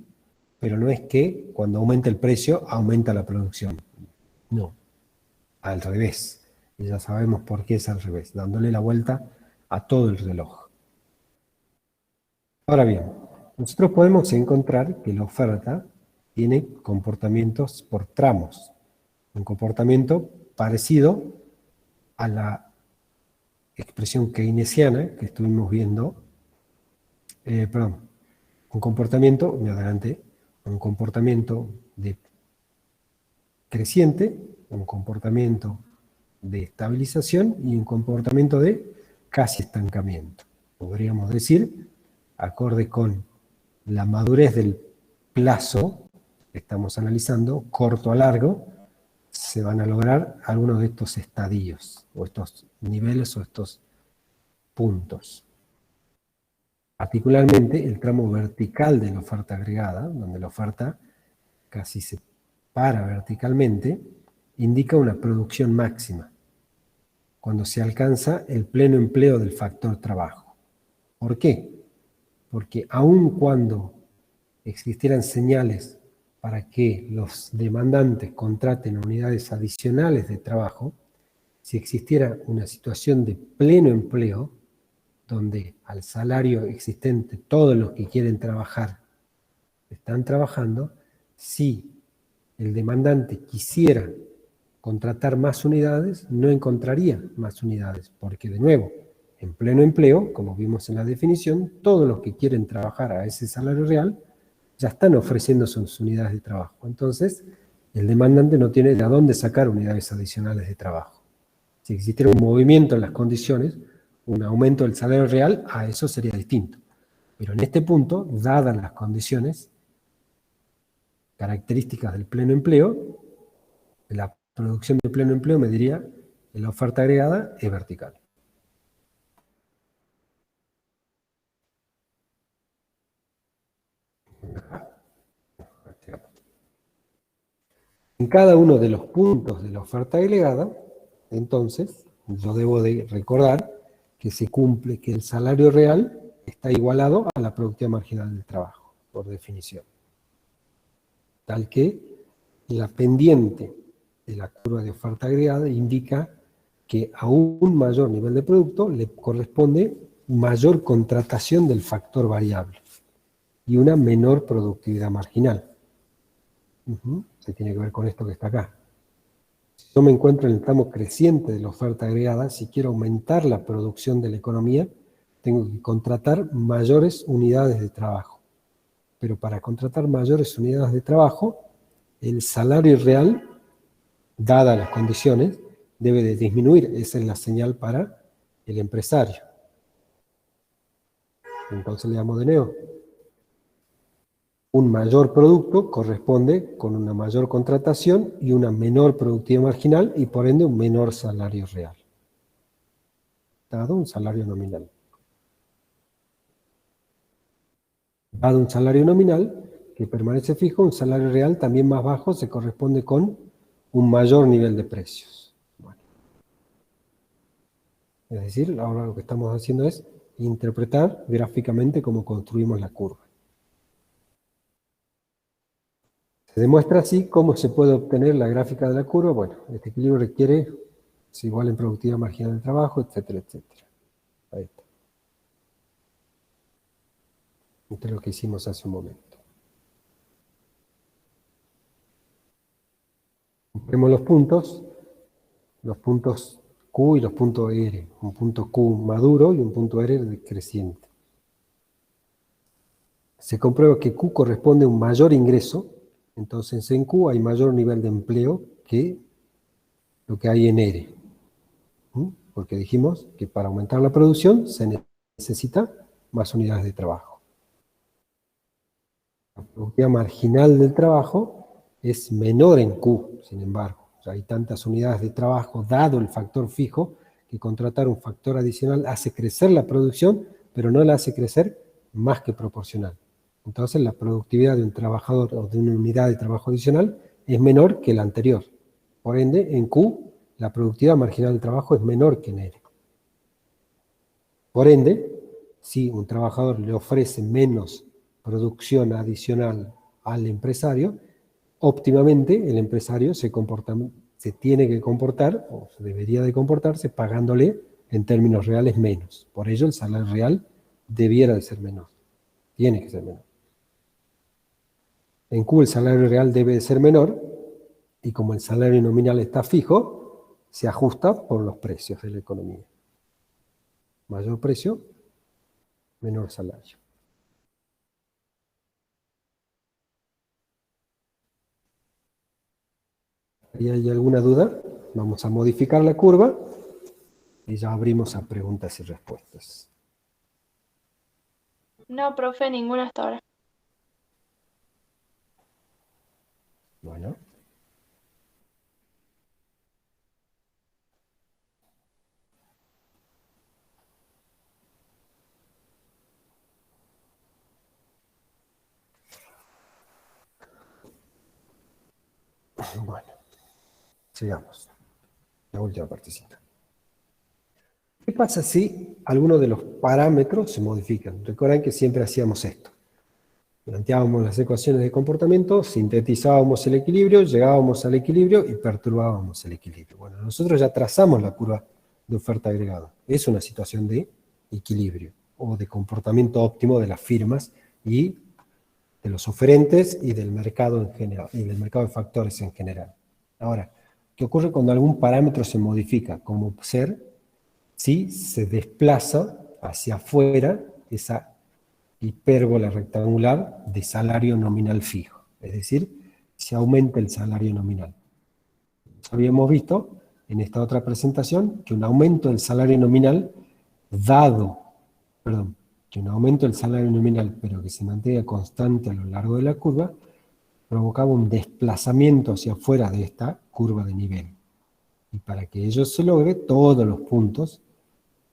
pero no es que cuando aumenta el precio, aumenta la producción. No, al revés. Y ya sabemos por qué es al revés, dándole la vuelta a todo el reloj. Ahora bien, nosotros podemos encontrar que la oferta tiene comportamientos por tramos. Un comportamiento parecido a la expresión keynesiana que estuvimos viendo, un comportamiento, me adelanté, un comportamiento de creciente, un comportamiento de estabilización y un comportamiento de casi estancamiento. Podríamos decir, acorde con la madurez del plazo que estamos analizando, corto a largo, se van a lograr algunos de estos estadios, o estos niveles, o estos puntos. Particularmente el tramo vertical de la oferta agregada, donde la oferta casi se para verticalmente, indica una producción máxima, cuando se alcanza el pleno empleo del factor trabajo. ¿Por qué? Porque aun cuando existieran señales para que los demandantes contraten unidades adicionales de trabajo, si existiera una situación de pleno empleo, donde al salario existente todos los que quieren trabajar están trabajando, si el demandante quisiera contratar más unidades, no encontraría más unidades, porque de nuevo, en pleno empleo, como vimos en la definición, todos los que quieren trabajar a ese salario real ya están ofreciendo sus unidades de trabajo. Entonces, el demandante no tiene de dónde sacar unidades adicionales de trabajo. Si existiera un movimiento en las condiciones, un aumento del salario real, a eso sería distinto. Pero en este punto, dadas las condiciones características del pleno empleo, la producción de pleno empleo me diría que la oferta agregada es vertical. En cada uno de los puntos de la oferta agregada, entonces, yo debo de recordar que se cumple, que el salario real está igualado a la productividad marginal del trabajo, por definición. Tal que la pendiente de la curva de oferta agregada indica que a un mayor nivel de producto le corresponde mayor contratación del factor variable. y una menor productividad marginal. Se tiene que ver con esto que está acá. Si yo me encuentro en el tramo creciente de la oferta agregada, si quiero aumentar la producción de la economía, tengo que contratar mayores unidades de trabajo. Pero para contratar mayores unidades de trabajo, el salario real, dadas las condiciones, debe de disminuir. Esa es la señal para el empresario. Entonces le damos de nuevo. Un mayor producto corresponde con una mayor contratación y una menor productividad marginal y por ende un menor salario real, dado un salario nominal. Dado un salario nominal que permanece fijo, un salario real también más bajo se corresponde con un mayor nivel de precios. Bueno. Es decir, ahora lo que estamos haciendo es interpretar gráficamente cómo construimos la curva. Se demuestra así cómo se puede obtener la gráfica de la curva. Bueno, este equilibrio requiere, es igual en productividad marginal de trabajo, etcétera, etcétera. Ahí está. Esto es lo que hicimos hace un momento. Vemos los puntos Q y los puntos R. Un punto Q maduro y un punto R decreciente. Se comprueba que Q corresponde a un mayor ingreso, entonces en Q hay mayor nivel de empleo que lo que hay en R. Porque dijimos que para aumentar la producción se necesita más unidades de trabajo. La productividad marginal del trabajo es menor en Q, sin embargo. O sea, hay tantas unidades de trabajo, dado el factor fijo, que contratar un factor adicional hace crecer la producción, pero no la hace crecer más que proporcional. Entonces la productividad de un trabajador o de una unidad de trabajo adicional es menor que la anterior. Por ende, en Q, la productividad marginal del trabajo es menor que en R. Por ende, si un trabajador le ofrece menos producción adicional al empresario, óptimamente el empresario se tiene que comportar, o se debería de comportarse, pagándole en términos reales menos. Por ello el salario real debiera de ser menor. Tiene que ser menor. En Q el salario real debe de ser menor, y como el salario nominal está fijo, se ajusta por los precios de la economía. Mayor precio, menor salario. ¿Y hay alguna duda? Vamos a modificar la curva y ya abrimos a preguntas y respuestas. No, profe, ninguna hasta ahora. Bueno. Bueno, sigamos. La última partecita. ¿Qué pasa si algunos de los parámetros se modifican? Recuerden que siempre hacíamos esto. Planteábamos las ecuaciones de comportamiento, sintetizábamos el equilibrio, llegábamos al equilibrio y perturbábamos el equilibrio. Bueno, nosotros ya trazamos la curva de oferta agregada. Es una situación de equilibrio o de comportamiento óptimo de las firmas y de los oferentes y del mercado en general, y del mercado de factores en general. Ahora, ¿qué ocurre cuando algún parámetro se modifica? Como ser si se desplaza hacia afuera esa hipérbola rectangular de salario nominal fijo. Es decir, se aumenta el salario nominal. Habíamos visto en esta otra presentación que un aumento del salario nominal que un aumento del salario nominal, pero que se mantenga constante a lo largo de la curva, provocaba un desplazamiento hacia afuera de esta curva de nivel. Y para que ello se logre, todos los puntos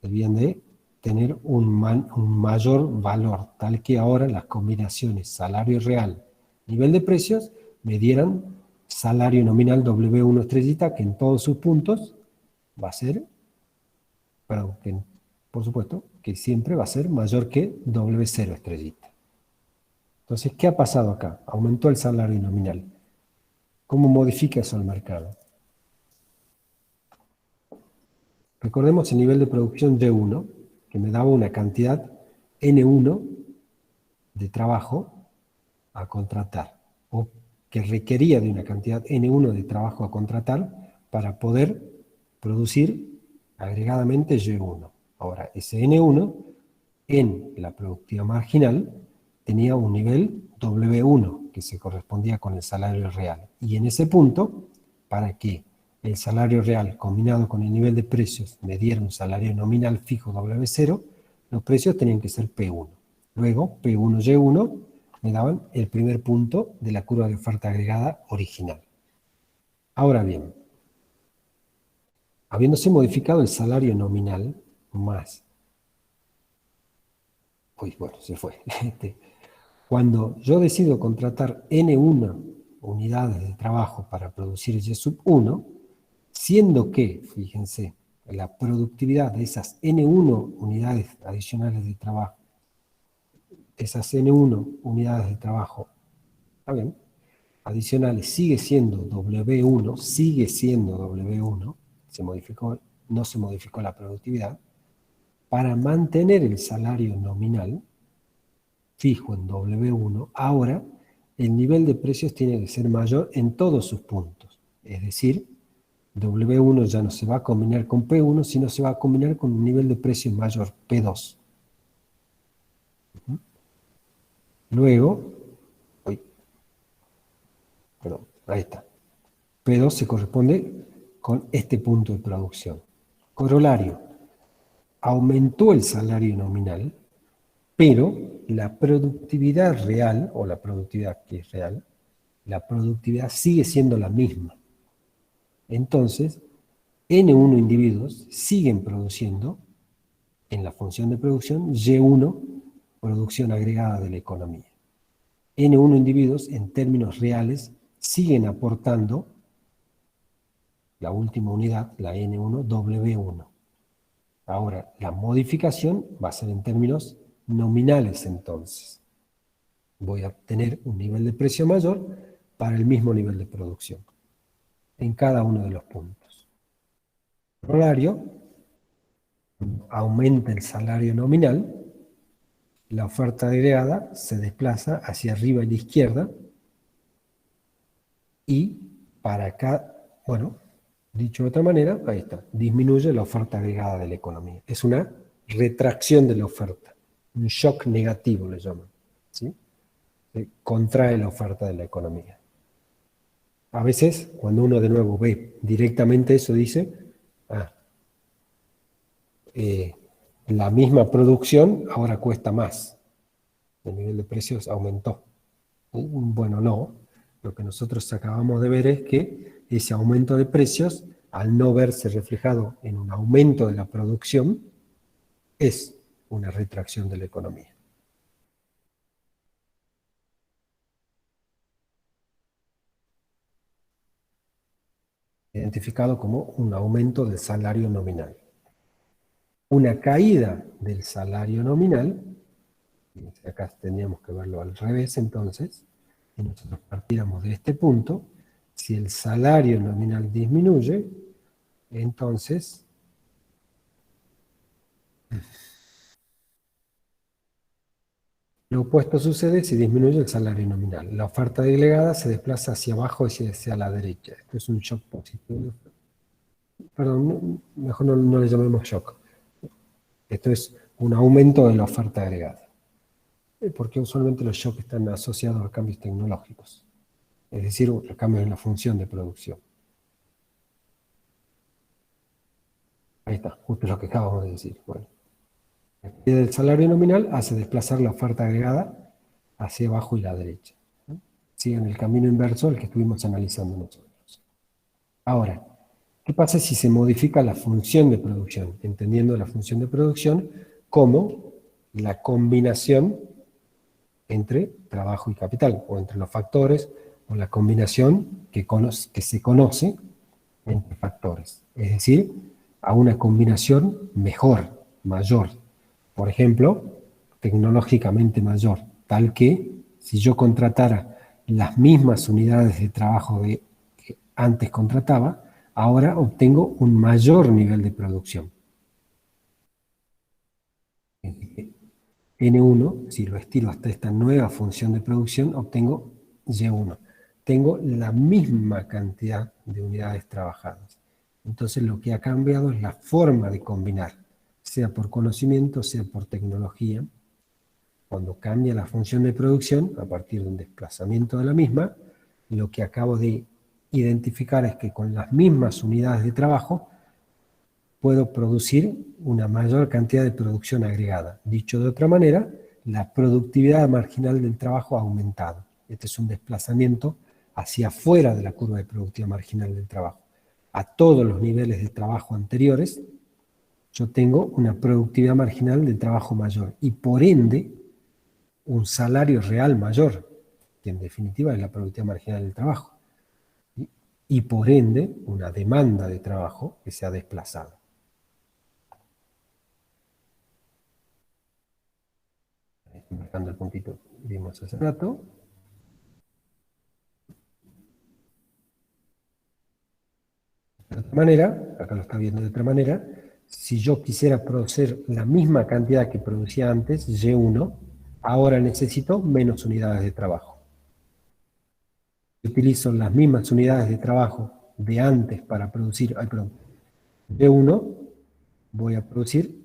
debían de tener un mayor valor, tal que ahora las combinaciones salario real, nivel de precios, me dieran salario nominal W1 estrellita, que en todos sus puntos va a ser, por supuesto, que siempre va a ser mayor que W0 estrellita. Entonces, ¿qué ha pasado acá? Aumentó el salario nominal. ¿Cómo modifica eso el mercado? Recordemos el nivel de producción Y1, que me daba una cantidad N1 de trabajo a contratar, o que requería de una cantidad N1 de trabajo a contratar para poder producir agregadamente Y1. Ahora, ese N1 en la productividad marginal tenía un nivel W1 que se correspondía con el salario real. Y en ese punto, para que el salario real combinado con el nivel de precios me diera un salario nominal fijo W0, los precios tenían que ser P1. Luego, P1Y1 me daban el primer punto de la curva de oferta agregada original. Ahora bien, habiéndose modificado el salario nominal más... Uy, bueno, se fue. Cuando yo decido contratar N1 unidades de trabajo para producir Y sub 1, siendo que, fíjense, la productividad de esas N1 unidades adicionales de trabajo, esas N1 unidades de trabajo, ¿está bien?, adicionales sigue siendo W1, no se modificó la productividad. Para mantener el salario nominal fijo en W1, ahora el nivel de precios tiene que ser mayor en todos sus puntos. Es decir, W1 ya no se va a combinar con P1, sino se va a combinar con un nivel de precios mayor, P2. Luego, ahí está. P2 se corresponde con este punto de producción. Corolario, aumentó el salario nominal, pero la productividad real, o la productividad que es real, la productividad sigue siendo la misma. Entonces, N1 individuos siguen produciendo, en la función de producción, Y1, producción agregada de la economía. N1 individuos, en términos reales, siguen aportando la última unidad, la N1, W1. Ahora, la modificación va a ser en términos nominales entonces. Voy a obtener un nivel de precio mayor para el mismo nivel de producción, en cada uno de los puntos. Corolario, aumenta el salario nominal, la oferta agregada se desplaza hacia arriba a la izquierda, y para acá, bueno, dicho de otra manera, ahí está, disminuye la oferta agregada de la economía. Es una retracción de la oferta, un shock negativo le llaman, ¿sí? Contrae la oferta de la economía. A veces, cuando uno de nuevo ve directamente eso, dice, la misma producción ahora cuesta más, el nivel de precios aumentó. Bueno, no. Lo que nosotros acabamos de ver es que ese aumento de precios, al no verse reflejado en un aumento de la producción, es una retracción de la economía. Identificado como un aumento del salario nominal. Una caída del salario nominal, acá tendríamos que verlo al revés entonces, y nosotros partiéramos de este punto, si el salario nominal disminuye, entonces lo opuesto sucede si disminuye el salario nominal. La oferta delegada se desplaza hacia abajo y hacia la derecha. Esto es un shock positivo. Perdón, mejor no le llamemos shock. Esto es un aumento de la oferta agregada. Porque usualmente los shocks están asociados a cambios tecnológicos. Es decir, a cambios en la función de producción. Ahí está, justo lo que acabamos de decir. Bueno, la caída del salario nominal hace desplazar la oferta agregada hacia abajo y la derecha. Siguen el camino inverso al que estuvimos analizando nosotros. Ahora, ¿qué pasa si se modifica la función de producción? Entendiendo la función de producción como la combinación entre trabajo y capital, o entre los factores, o la combinación que se conoce entre factores. Es decir, a una combinación mejor, mayor. Por ejemplo, tecnológicamente mayor, tal que si yo contratara las mismas unidades de trabajo que antes contrataba, ahora obtengo un mayor nivel de producción. N1, si lo estiro hasta esta nueva función de producción, obtengo Y1. Tengo la misma cantidad de unidades trabajadas. Entonces lo que ha cambiado es la forma de combinar, sea por conocimiento, sea por tecnología. Cuando cambia la función de producción, a partir de un desplazamiento de la misma, lo que acabo de identificar es que con las mismas unidades de trabajo puedo producir una mayor cantidad de producción agregada. Dicho de otra manera, la productividad marginal del trabajo ha aumentado. Este es un desplazamiento hacia afuera de la curva de productividad marginal del trabajo. A todos los niveles de trabajo anteriores, yo tengo una productividad marginal del trabajo mayor y por ende un salario real mayor, que en definitiva es la productividad marginal del trabajo. Y por ende una demanda de trabajo que se ha desplazado. Estoy marcando el puntito que vimos hace rato. De otra manera, acá lo está viendo de otra manera, si yo quisiera producir la misma cantidad que producía antes, Y1, ahora necesito menos unidades de trabajo. Si utilizo las mismas unidades de trabajo de antes para producir, Y1, voy a producir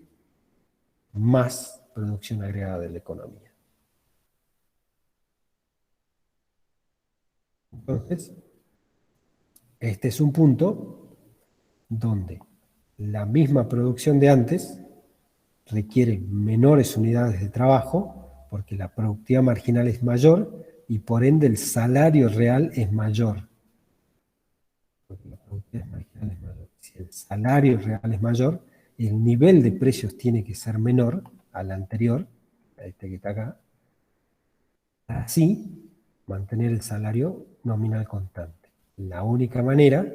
más producción agregada de la economía. Entonces, este es un punto donde la misma producción de antes requiere menores unidades de trabajo porque la productividad marginal es mayor y por ende el salario real es mayor. Porque la productividad marginal es mayor. Si el salario real es mayor, el nivel de precios tiene que ser menor al anterior, a este que está acá, para así mantener el salario nominal constante. La única manera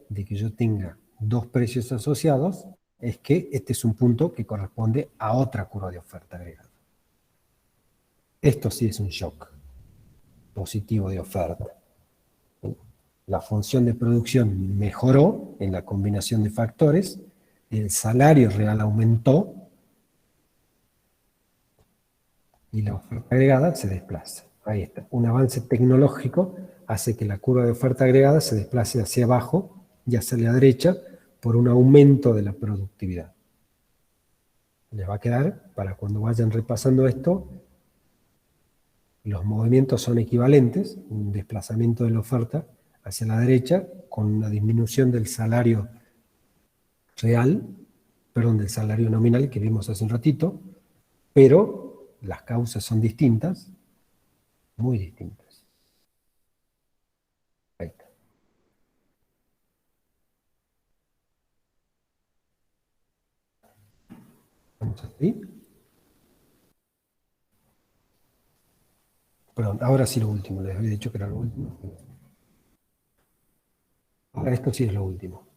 de que yo tenga dos precios asociados es que este es un punto que corresponde a otra curva de oferta agregada. Esto sí es un shock positivo de oferta. La función de producción mejoró en la combinación de factores, el salario real aumentó y la oferta agregada se desplaza. Ahí está. Un avance tecnológico hace que la curva de oferta agregada se desplace hacia abajo y hacia la derecha por un aumento de la productividad. Les va a quedar, para cuando vayan repasando esto, los movimientos son equivalentes, un desplazamiento de la oferta hacia la derecha con una disminución del salario real, perdón, del salario nominal que vimos hace un ratito, pero las causas son distintas, muy distintas. Ahí está. Vamos así. Perdón, ahora sí lo último, les había dicho que era lo último. Ahora esto sí es lo último.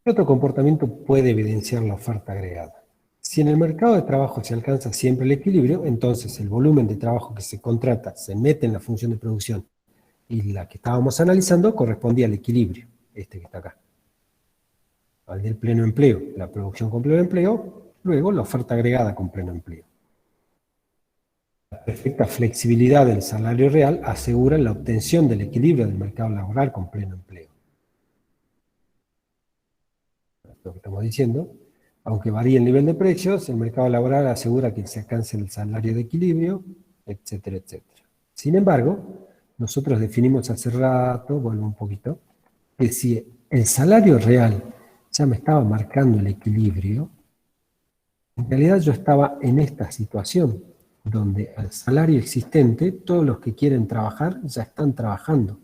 ¿Qué otro comportamiento puede evidenciar la oferta agregada? Si en el mercado de trabajo se alcanza siempre el equilibrio, entonces el volumen de trabajo que se contrata se mete en la función de producción y la que estábamos analizando correspondía al equilibrio, este que está acá. Al del pleno empleo, la producción con pleno empleo, luego la oferta agregada con pleno empleo. La perfecta flexibilidad del salario real asegura la obtención del equilibrio del mercado laboral con pleno empleo. Lo que estamos diciendo, aunque varíe el nivel de precios, el mercado laboral asegura que se alcance el salario de equilibrio, etcétera, etcétera. Sin embargo, nosotros definimos hace rato, vuelvo un poquito, que si el salario real ya me estaba marcando el equilibrio, en realidad yo estaba en esta situación, donde al salario existente, todos los que quieren trabajar ya están trabajando.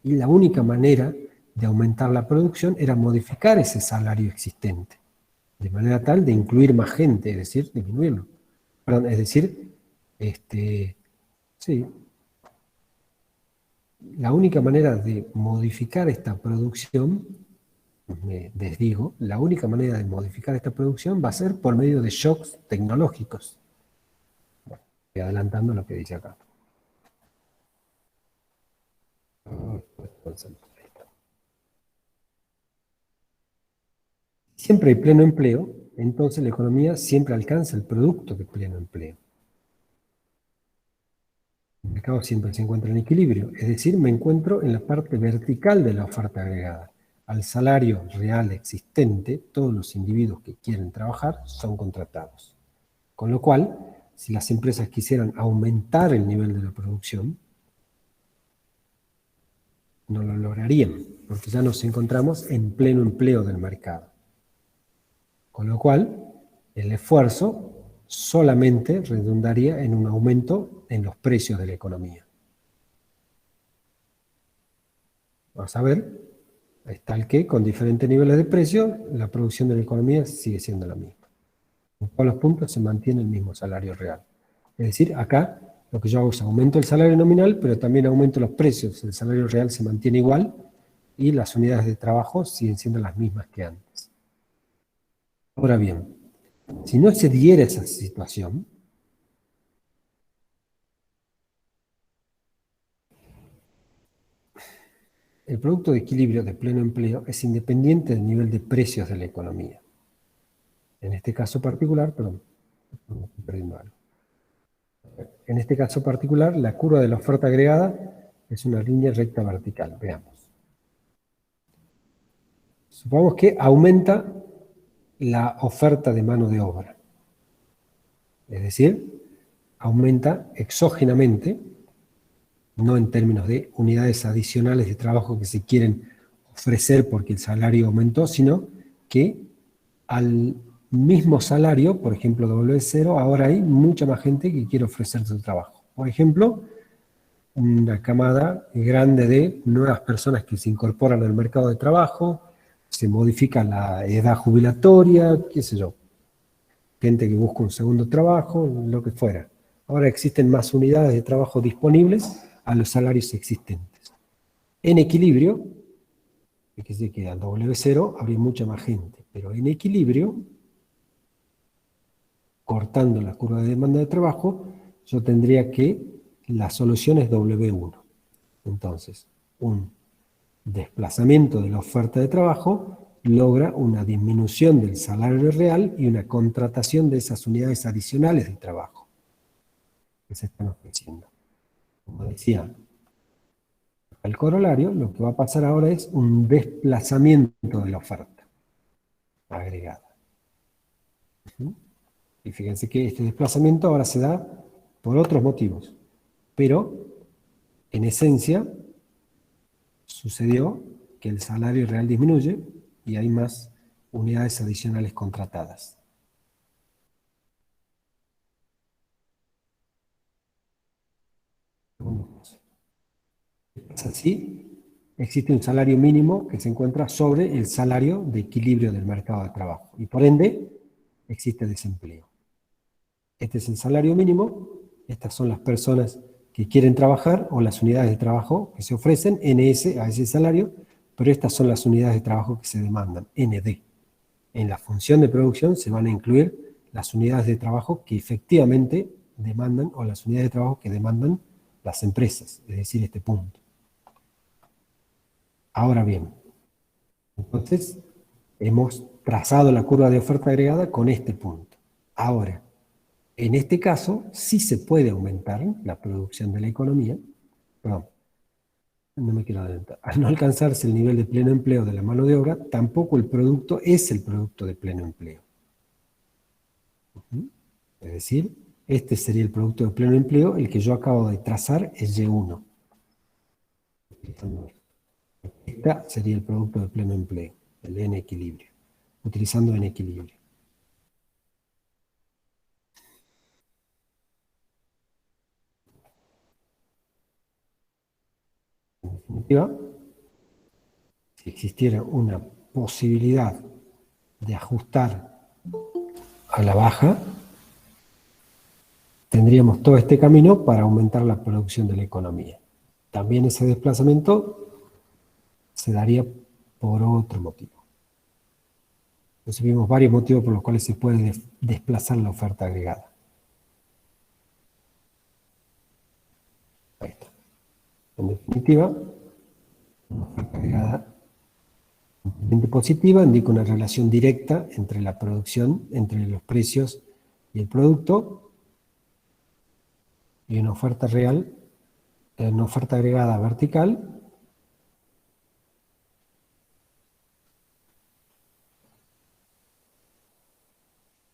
Y la única manera de aumentar la producción era modificar ese salario existente, de manera tal de incluir más gente, es decir, disminuirlo. Perdón, es decir, sí, la única manera de modificar esta producción, les digo, la única manera de modificar esta producción va a ser por medio de shocks tecnológicos. Bueno, estoy adelantando lo que dice acá. Siempre hay pleno empleo, entonces la economía siempre alcanza el producto de pleno empleo. mercado siempre se encuentra en equilibrio, es decir, me encuentro en la parte vertical de la oferta agregada. Al salario real existente, todos los individuos que quieren trabajar son contratados. Con lo cual, si las empresas quisieran aumentar el nivel de la producción, no lo lograrían, porque ya nos encontramos en pleno empleo del mercado. Con lo cual, el esfuerzo solamente redundaría en un aumento en los precios de la economía. Vamos a ver, es tal que con diferentes niveles de precio, la producción de la economía sigue siendo la misma. En todos los puntos se mantiene el mismo salario real. Es decir, acá lo que yo hago es aumento el salario nominal, pero también aumento los precios. El salario real se mantiene igual y las unidades de trabajo siguen siendo las mismas que antes. Ahora bien, si no se diera esa situación, el producto de equilibrio de pleno empleo es independiente del nivel de precios de la economía. En este caso particular, perdón, estoy perdiendo algo. En este caso particular, la curva de la oferta agregada es una línea recta vertical. Veamos. Supongamos que aumenta la oferta de mano de obra. Es decir, aumenta exógenamente, no en términos de unidades adicionales de trabajo que se quieren ofrecer porque el salario aumentó, sino que al mismo salario, por ejemplo W0, ahora hay mucha más gente que quiere ofrecer su trabajo. Por ejemplo, una camada grande de nuevas personas que se incorporan al mercado de trabajo, se modifica la edad jubilatoria, qué sé yo, gente que busca un segundo trabajo, lo que fuera. Ahora existen más unidades de trabajo disponibles a los salarios existentes. En equilibrio, fíjese que al W0 habría mucha más gente, pero en equilibrio, cortando la curva de demanda de trabajo, yo tendría que la solución es W1. Entonces, un desplazamiento de la oferta de trabajo logra una disminución del salario real y una contratación de esas unidades adicionales de trabajo que se están ofreciendo. Como decía, el corolario, lo que va a pasar ahora es un desplazamiento de la oferta agregada. Y fíjense que este desplazamiento ahora se da por otros motivos, pero en esencia sucedió que el salario real disminuye y hay más unidades adicionales contratadas. Es así, existe un salario mínimo que se encuentra sobre el salario de equilibrio del mercado de trabajo y por ende existe desempleo. Este es el salario mínimo, estas son las personas que quieren trabajar o las unidades de trabajo que se ofrecen a ese salario, pero estas son las unidades de trabajo que se demandan, ND. En la función de producción se van a incluir las unidades de trabajo que efectivamente demandan o las unidades de trabajo que demandan las empresas, es decir, este punto. Ahora bien, entonces hemos trazado la curva de oferta agregada con este punto. Ahora, en este caso, sí se puede aumentar la producción de la economía, perdón, no me quiero adelantar. Al no alcanzarse el nivel de pleno empleo de la mano de obra, tampoco el producto es el producto de pleno empleo. Es decir, este sería el producto de pleno empleo, el que yo acabo de trazar es Y1. Este sería el producto de pleno empleo, el N equilibrio, utilizando N equilibrio. En definitiva, si existiera una posibilidad de ajustar a la baja, tendríamos todo este camino para aumentar la producción de la economía. También ese desplazamiento se daría por otro motivo. Entonces vimos varios motivos por los cuales se puede desplazar la oferta agregada. Ahí está. En definitiva, una oferta agregada positiva indica una relación directa entre la producción, entre los precios y el producto, y una oferta real en oferta agregada vertical,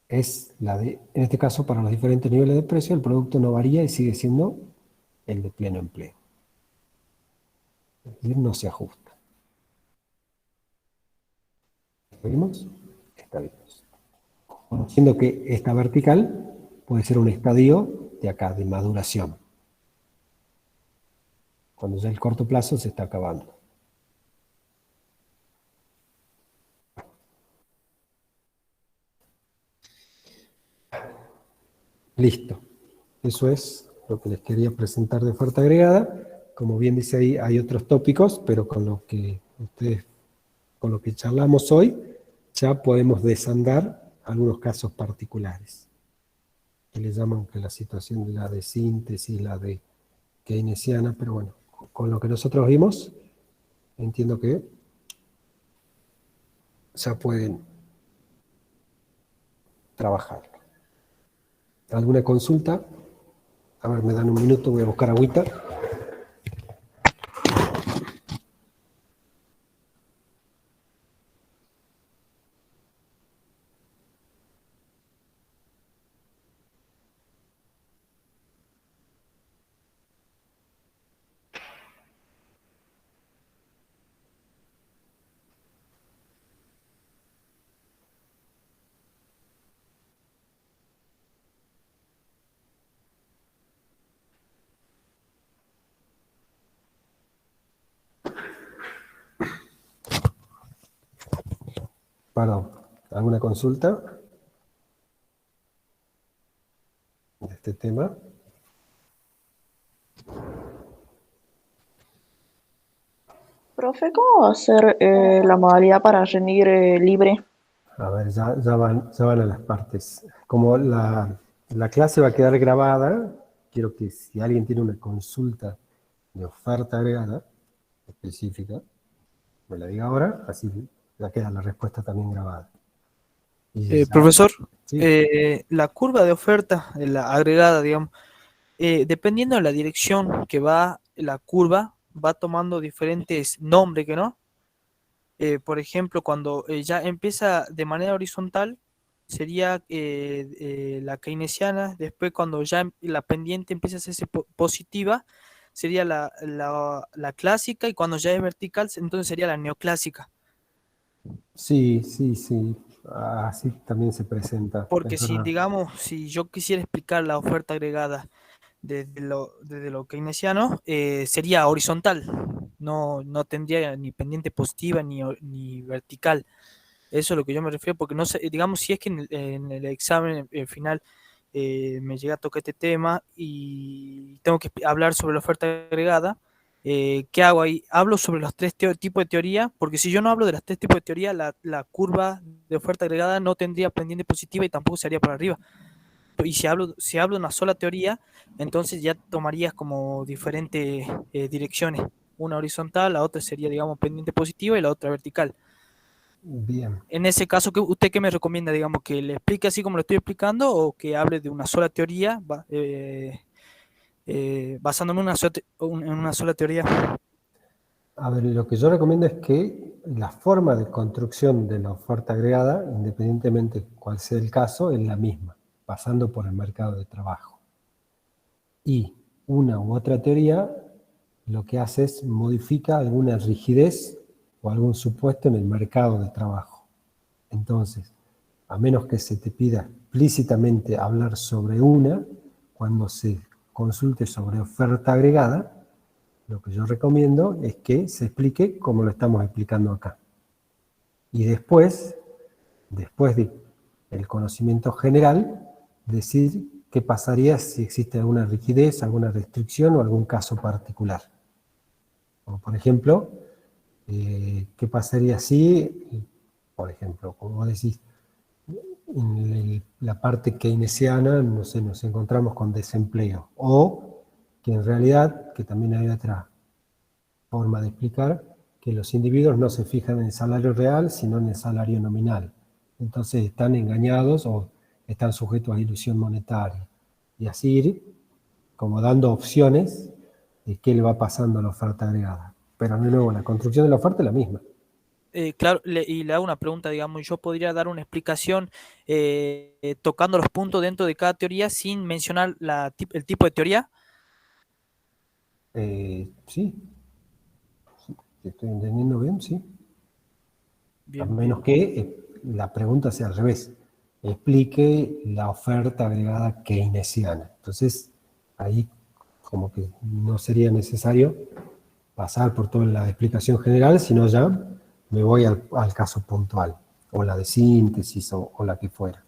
es la de, en este caso, para los diferentes niveles de precio, el producto no varía y sigue siendo el de pleno empleo. Es decir, no se ajusta. ¿Vimos? Está bien. Conociendo que esta vertical puede ser un estadio de acá, de maduración. Cuando ya el corto plazo se está acabando. Listo. Eso es lo que les quería presentar de oferta agregada. Como bien dice ahí, hay otros tópicos, pero con lo que charlamos hoy, ya podemos desandar algunos casos particulares. Que le llaman que la situación de la de síntesis, la de keynesiana, pero bueno, con lo que nosotros vimos, entiendo que ya pueden trabajar. ¿Alguna consulta? A ver, me dan un minuto, voy a buscar agüita. Perdón, ¿alguna consulta de este tema? Profe, ¿cómo va a ser la modalidad para rendir libre? A ver, ya van a las partes. Como la clase va a quedar grabada, quiero que si alguien tiene una consulta de oferta agregada específica, me la diga ahora, así ya queda la respuesta también grabada. Y ya- Profesor, ¿sí? la curva de oferta, la agregada, digamos, dependiendo de la dirección que va la curva, va tomando diferentes nombres, ¿que no? Por ejemplo, cuando ya empieza de manera horizontal, sería la keynesiana. Después, cuando ya la pendiente empieza a hacerse positiva, sería la clásica. Y cuando ya es vertical, entonces sería la neoclásica. Sí. Así también se presenta, Porque es si, verdad. digamos, si yo quisiera explicar la oferta agregada desde lo keynesiano, sería horizontal. No tendría ni pendiente positiva ni vertical. Eso es lo que yo me refiero, porque no sé, digamos, si es que en el examen final me llega a tocar este tema y tengo que hablar sobre la oferta agregada, ¿qué hago ahí? Hablo sobre los tres tipos de teoría, porque si yo no hablo de los tres tipos de teoría, la curva de oferta agregada no tendría pendiente positiva y tampoco se haría para arriba. Y si hablo de una sola teoría, entonces ya tomarías como diferentes direcciones. Una horizontal, la otra sería, digamos, pendiente positiva y la otra vertical. Bien. En ese caso, ¿usted qué me recomienda? Digamos, que le explique así como lo estoy explicando o que hable de una sola teoría, basándome en una sola teoría. A ver, lo que yo recomiendo es que la forma de construcción de la oferta agregada, independientemente cuál sea el caso, es la misma, pasando por el mercado de trabajo. Y una u otra teoría lo que hace es modifica alguna rigidez o algún supuesto en el mercado de trabajo. Entonces, a menos que se te pida explícitamente hablar sobre una, cuando se consulte sobre oferta agregada, lo que yo recomiendo es que se explique como lo estamos explicando acá. Y después del conocimiento general, decir qué pasaría si existe alguna rigidez, alguna restricción o algún caso particular. Como por ejemplo, qué pasaría si, por ejemplo, como vos decís, en la parte keynesiana, no sé, nos encontramos con desempleo. O que en realidad, que también hay otra forma de explicar, que los individuos no se fijan en el salario real, sino en el salario nominal. Entonces están engañados o están sujetos a ilusión monetaria. Y así ir como dando opciones qué le va pasando a la oferta agregada. Pero de nuevo, la construcción de la oferta es la misma. Claro, y le hago una pregunta, digamos, yo podría dar una explicación tocando los puntos dentro de cada teoría sin mencionar el tipo de teoría. Sí, si estoy entendiendo bien, sí. A Bien, menos bien. que la pregunta sea al revés. Explique la oferta agregada keynesiana. Entonces, ahí como que no sería necesario pasar por toda la explicación general, sino ya me voy al caso puntual, o la de síntesis, o la que fuera.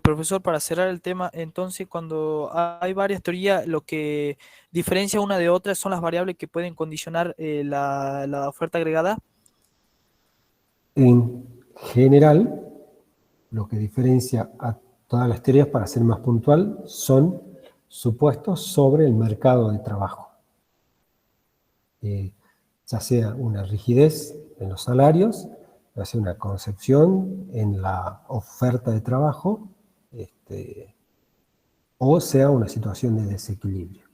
Profesor, para cerrar el tema, entonces cuando hay varias teorías, lo que diferencia una de otra son las variables que pueden condicionar la oferta agregada. En general, lo que diferencia a todas las teorías, para ser más puntual, son supuestos sobre el mercado de trabajo. Ya sea una rigidez en los salarios, ya sea una concepción en la oferta de trabajo, o sea una situación de desequilibrio.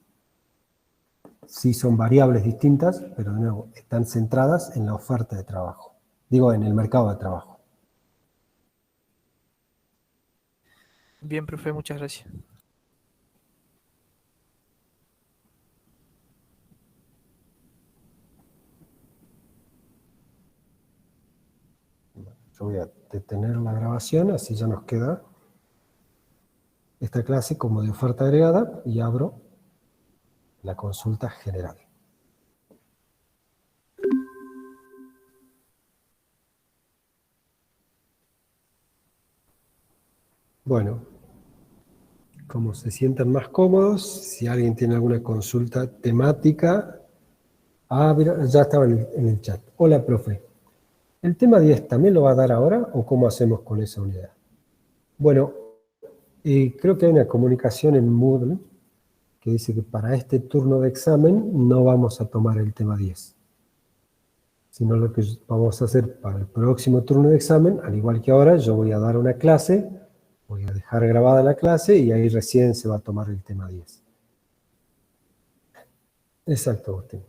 Sí son variables distintas, pero de nuevo, están centradas en la oferta de trabajo. Digo, en el mercado de trabajo. Bien, profe, muchas gracias. Yo voy a detener la grabación, así ya nos queda esta clase como de oferta agregada y abro la consulta general. Bueno, como se sientan más cómodos, si alguien tiene alguna consulta temática. Mira, ya estaba en el chat. Hola, profe. ¿El tema 10 también lo va a dar ahora o cómo hacemos con esa unidad? Bueno, creo que hay una comunicación en Moodle que dice que para este turno de examen no vamos a tomar el tema 10. Sino lo que vamos a hacer para el próximo turno de examen, al igual que ahora, yo voy a dar una clase, voy a dejar grabada la clase y ahí recién se va a tomar el tema 10. Exacto, Agustín.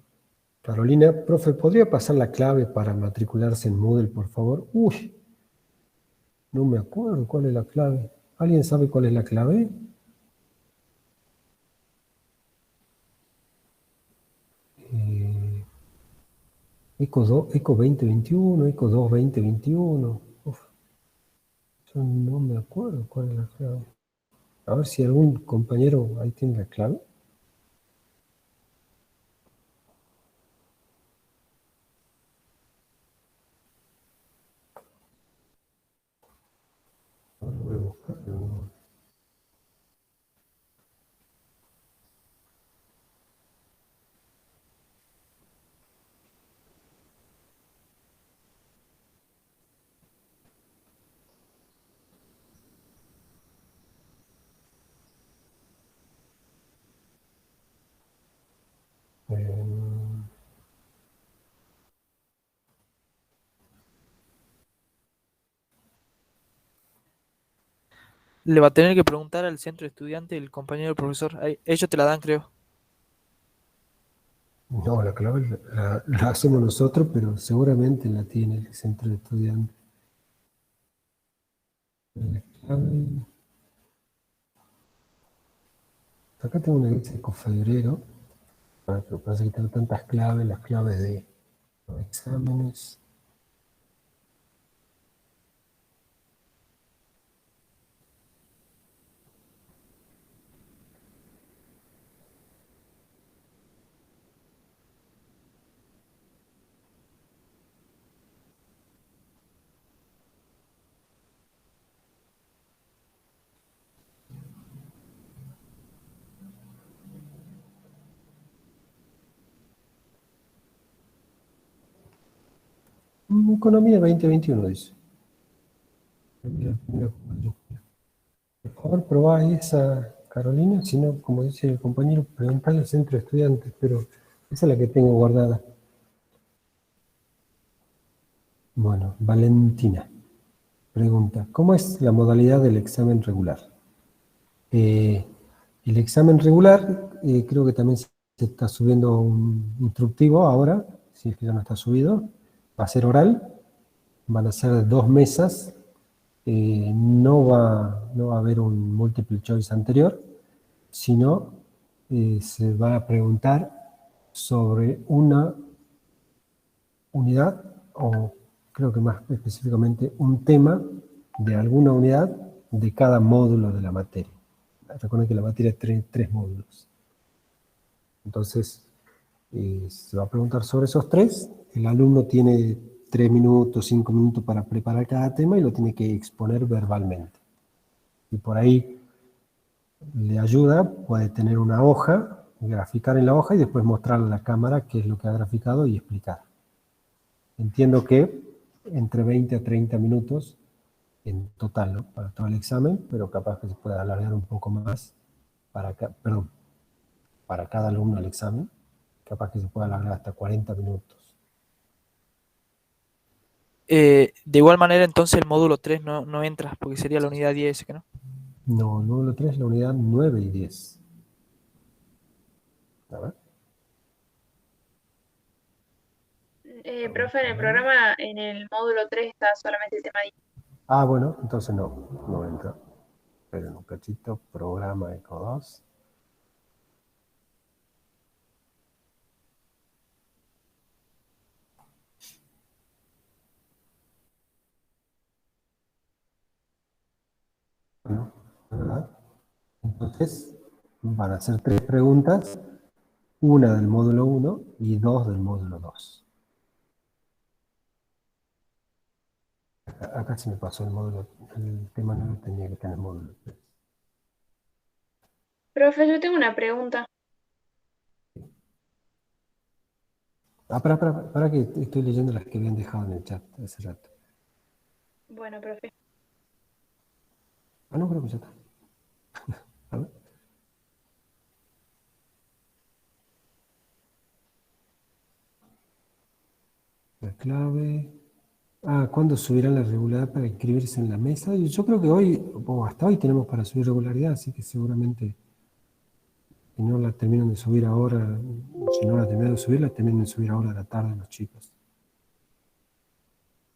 Carolina, profe, ¿podría pasar la clave para matricularse en Moodle, por favor? Uy, no me acuerdo cuál es la clave. ¿Alguien sabe cuál es la clave? ECO 2021, ECO 2 2021. Uf, yo no me acuerdo cuál es la clave. A ver si algún compañero ahí tiene la clave. Voy a buscarlo. Le va a tener que preguntar al centro de estudiante, el compañero del profesor. Ellos te la dan, creo. No, la clave la hacemos nosotros, pero seguramente la tiene el centro de estudiantes. La clave... Acá tengo una que dice cofebrero. Pero parece que tengo tantas claves, las claves de los exámenes. Economía 2021 dice. Por favor, probá esa, Carolina, si no, como dice el compañero, preguntarle al centro de estudiantes, pero esa es la que tengo guardada. Bueno, Valentina pregunta, ¿cómo es la modalidad del examen regular? El examen regular, creo que también se está subiendo un instructivo ahora, si es que ya no está subido, va a ser oral, van a ser 2 mesas, no va a haber un multiple choice anterior, sino se va a preguntar sobre una unidad, o creo que más específicamente un tema de alguna unidad de cada módulo de la materia. Recuerden que la materia es tres módulos. Entonces, se va a preguntar sobre esos 3. El alumno tiene 3 minutos, 5 minutos para preparar cada tema y lo tiene que exponer verbalmente. Y por ahí le ayuda, puede tener una hoja, graficar en la hoja y después mostrarle a la cámara qué es lo que ha graficado y explicar. Entiendo que entre 20 a 30 minutos en total, ¿no? Para todo el examen, pero capaz que se pueda alargar un poco más para cada alumno el examen, capaz que se pueda alargar hasta 40 minutos. De igual manera, entonces el módulo 3 no entra, porque sería la unidad 10, ¿que no? No, el módulo 3 es la unidad 9 y 10. A ver. Profe, en el programa, en el módulo 3 está solamente el tema 10. Ah, bueno, entonces no entra. Pero en un cachito, programa ECO 2. Bueno, ¿verdad? Entonces, van a ser 3 preguntas, una del módulo 1 y 2 del módulo 2. Acá se me pasó el tema no tenía que estar en el módulo 3. Profe, yo tengo una pregunta. Para que estoy leyendo las que habían dejado en el chat hace rato. Bueno, profe. Ah, no, creo que ya está. A ver. La clave. Ah, ¿cuándo subirán la regularidad para inscribirse en la mesa? Y yo creo que hoy, o hasta hoy tenemos para subir regularidad, así que seguramente, si no la terminan de subir ahora, si no la terminan de subir, la terminan de subir ahora a la tarde los chicos.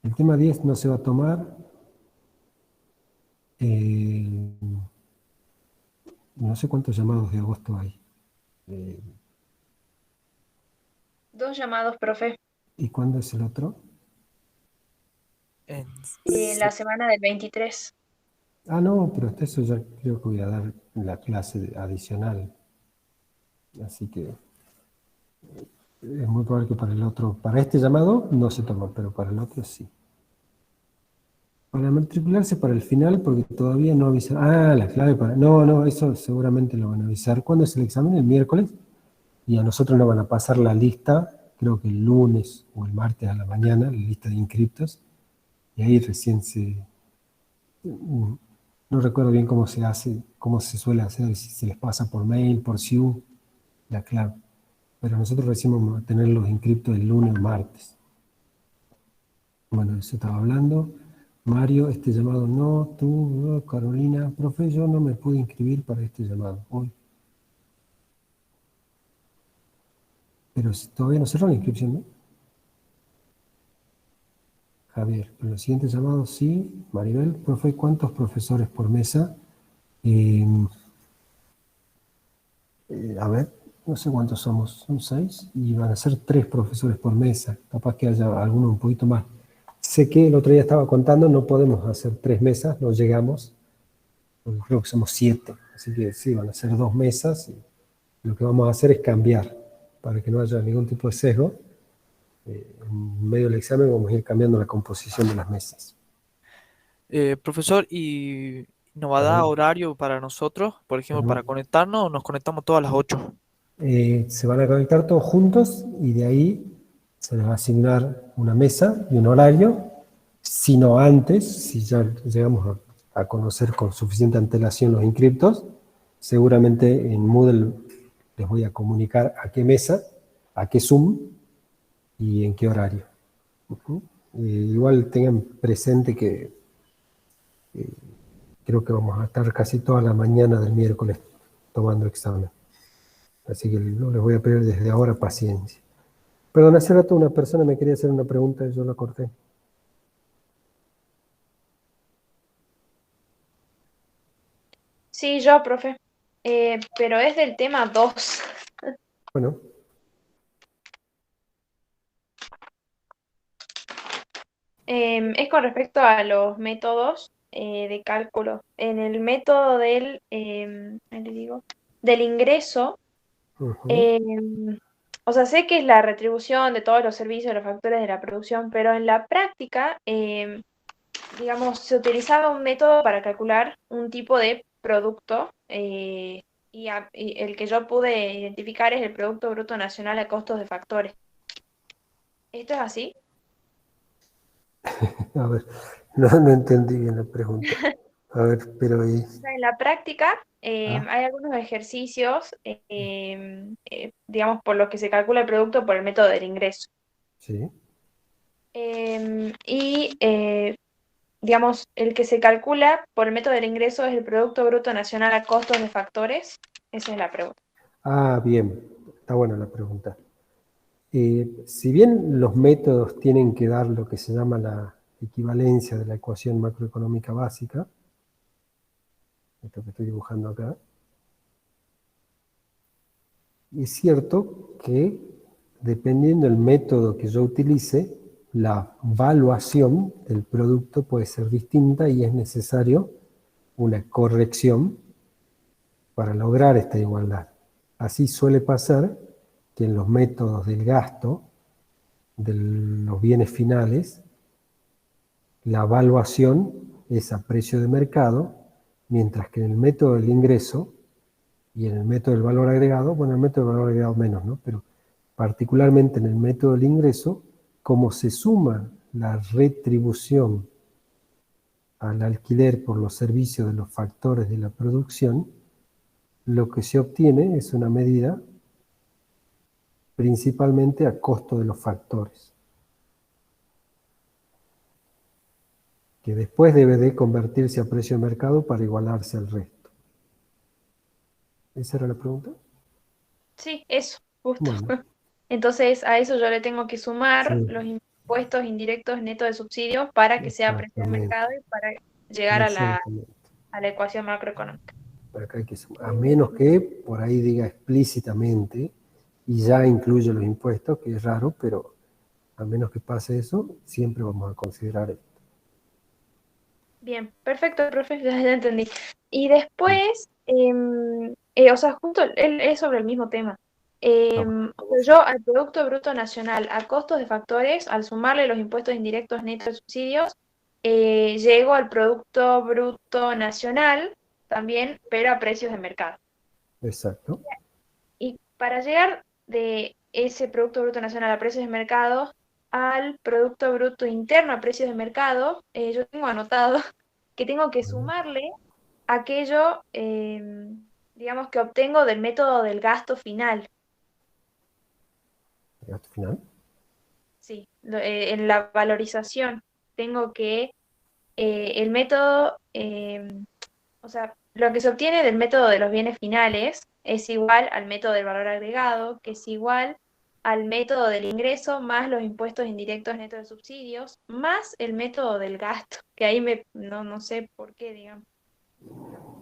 El tema 10 no se va a tomar. No sé cuántos llamados de agosto hay. 2 llamados, profe. ¿Y cuándo es el otro? En La semana del 23. Ah, no, pero hasta eso ya creo que voy a dar la clase adicional. Así que es muy probable que para el otro, para este llamado no se toma, pero para el otro sí. Para matricularse para el final, porque todavía no avisan. Ah, la clave para... No, eso seguramente lo van a avisar. ¿Cuándo es el examen? El miércoles. Y a nosotros nos van a pasar la lista, creo que el lunes o el martes a la mañana, la lista de inscriptos. Y ahí recién no recuerdo bien cómo se hace, cómo se suele hacer, si se les pasa por mail, por SIU, la clave. Pero nosotros recién vamos a tener los inscriptos el lunes o martes. Bueno, eso estaba hablando. Mario, este llamado no, tú, no, Carolina, profe, yo no me pude inscribir para este llamado hoy. Pero todavía no cerró la inscripción, ¿no? Javier, en los siguientes llamados sí. Maribel, profe, ¿cuántos profesores por mesa? A ver, no sé cuántos somos, son 6, y van a ser 3 profesores por mesa, capaz que haya alguno un poquito más. Sé que el otro día estaba contando, no podemos hacer 3 mesas, no llegamos, porque creo que somos 7, así que sí, van a ser 2 mesas, y lo que vamos a hacer es cambiar, para que no haya ningún tipo de sesgo. En medio del examen vamos a ir cambiando la composición de las mesas. Profesor, ¿y nos va a dar Ajá. horario para nosotros? Por ejemplo, Ajá. para conectarnos, ¿o nos conectamos todas las 8? Se van a conectar todos juntos y de ahí se les va a asignar una mesa y un horario, sino antes, si ya llegamos a conocer con suficiente antelación los inscriptos, seguramente en Moodle les voy a comunicar a qué mesa, a qué Zoom y en qué horario. Igual tengan presente que creo que vamos a estar casi toda la mañana del miércoles tomando examen. Así que no les voy a pedir desde ahora paciencia. Perdón, hace rato una persona me quería hacer una pregunta y yo la corté. Sí, yo, profe. Pero es del tema 2. Bueno, Es con respecto a los métodos de cálculo. En el método ahí le digo, del ingreso, ujú. o sea, sé que es la retribución de todos los servicios, los factores de la producción, pero en la práctica, digamos, se utilizaba un método para calcular un tipo de producto y el que yo pude identificar es el Producto Bruto Nacional a costos de factores. ¿Esto es así? A ver, no entendí bien la pregunta. A ver, pero ahí... Sea, en la práctica Ah, hay algunos ejercicios, digamos, por los que se calcula el producto por el método del ingreso. sí. Y digamos, el que se calcula por el método del ingreso es el Producto Bruto Nacional a costos de factores. Esa es la pregunta. Ah, bien. Está buena la pregunta. Si bien los métodos tienen que dar lo que se llama la equivalencia de la ecuación macroeconómica básica, esto que estoy dibujando acá, es cierto que dependiendo del método que yo utilice, la valuación del producto puede ser distinta y es necesario una corrección para lograr esta igualdad. Así suele pasar que en los métodos del gasto, de los bienes finales, la evaluación es a precio de mercado, mientras que en el método del ingreso y en el método del valor agregado, bueno, el método del valor agregado menos, ¿no? Pero particularmente en el método del ingreso, como se suma la retribución al alquiler por los servicios de los factores de la producción, lo que se obtiene es una medida principalmente a costo de los factores, que después debe de convertirse a precio de mercado para igualarse al resto. ¿Esa era la pregunta? Sí, eso, justo. Bueno, Entonces, a eso yo le tengo que sumar sí, los impuestos indirectos netos de subsidios para que sea precio de exactamente, mercado y para llegar exactamente. a la ecuación macroeconómica. Acá hay que sumar, a menos que por ahí diga explícitamente y ya incluye los impuestos, que es raro, pero a menos que pase eso, siempre vamos a considerar esto. Bien, perfecto, profe, ya entendí. Y después, o sea, junto, es sobre el mismo tema. Ah, bueno. O sea, yo al Producto Bruto Nacional, a costos de factores, al sumarle los impuestos indirectos netos de subsidios, llego al Producto Bruto Nacional también, pero a precios de mercado. Exacto. Y para llegar de ese Producto Bruto Nacional a precios de mercado al Producto Bruto Interno a precios de mercado, yo tengo anotado que tengo que sumarle aquello, digamos, que obtengo del método del gasto final. Gasto final. Sí, en la valorización tengo que el método, o sea, lo que se obtiene del método de los bienes finales es igual al método del valor agregado, que es igual al método del ingreso más los impuestos indirectos netos de subsidios, más el método del gasto, que ahí no sé por qué, digamos.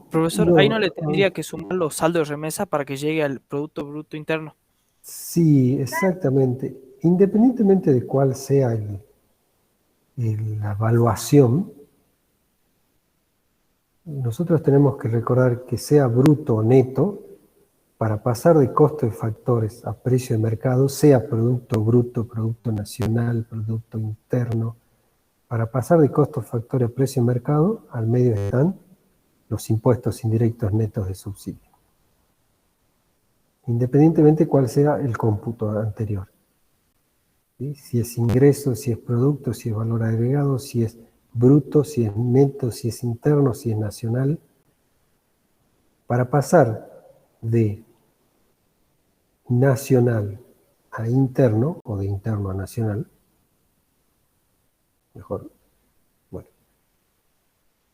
Profesor, ahí no No, le tendría que sumar los saldos de remesa para que llegue al Producto Bruto Interno. sí, exactamente. Independientemente de cuál sea la evaluación, nosotros tenemos que recordar que sea bruto o neto, para pasar de costo de factores a precio de mercado, sea producto bruto, producto nacional, producto interno, para pasar de costo de factores a precio de mercado, al medio están los impuestos indirectos netos de subsidio. Independientemente cuál sea el cómputo anterior. ¿Sí? Si es ingreso, si es producto, si es valor agregado, si es bruto, si es neto, si es interno, si es nacional. Para pasar de nacional a interno, o de interno a nacional, Mejor. Bueno.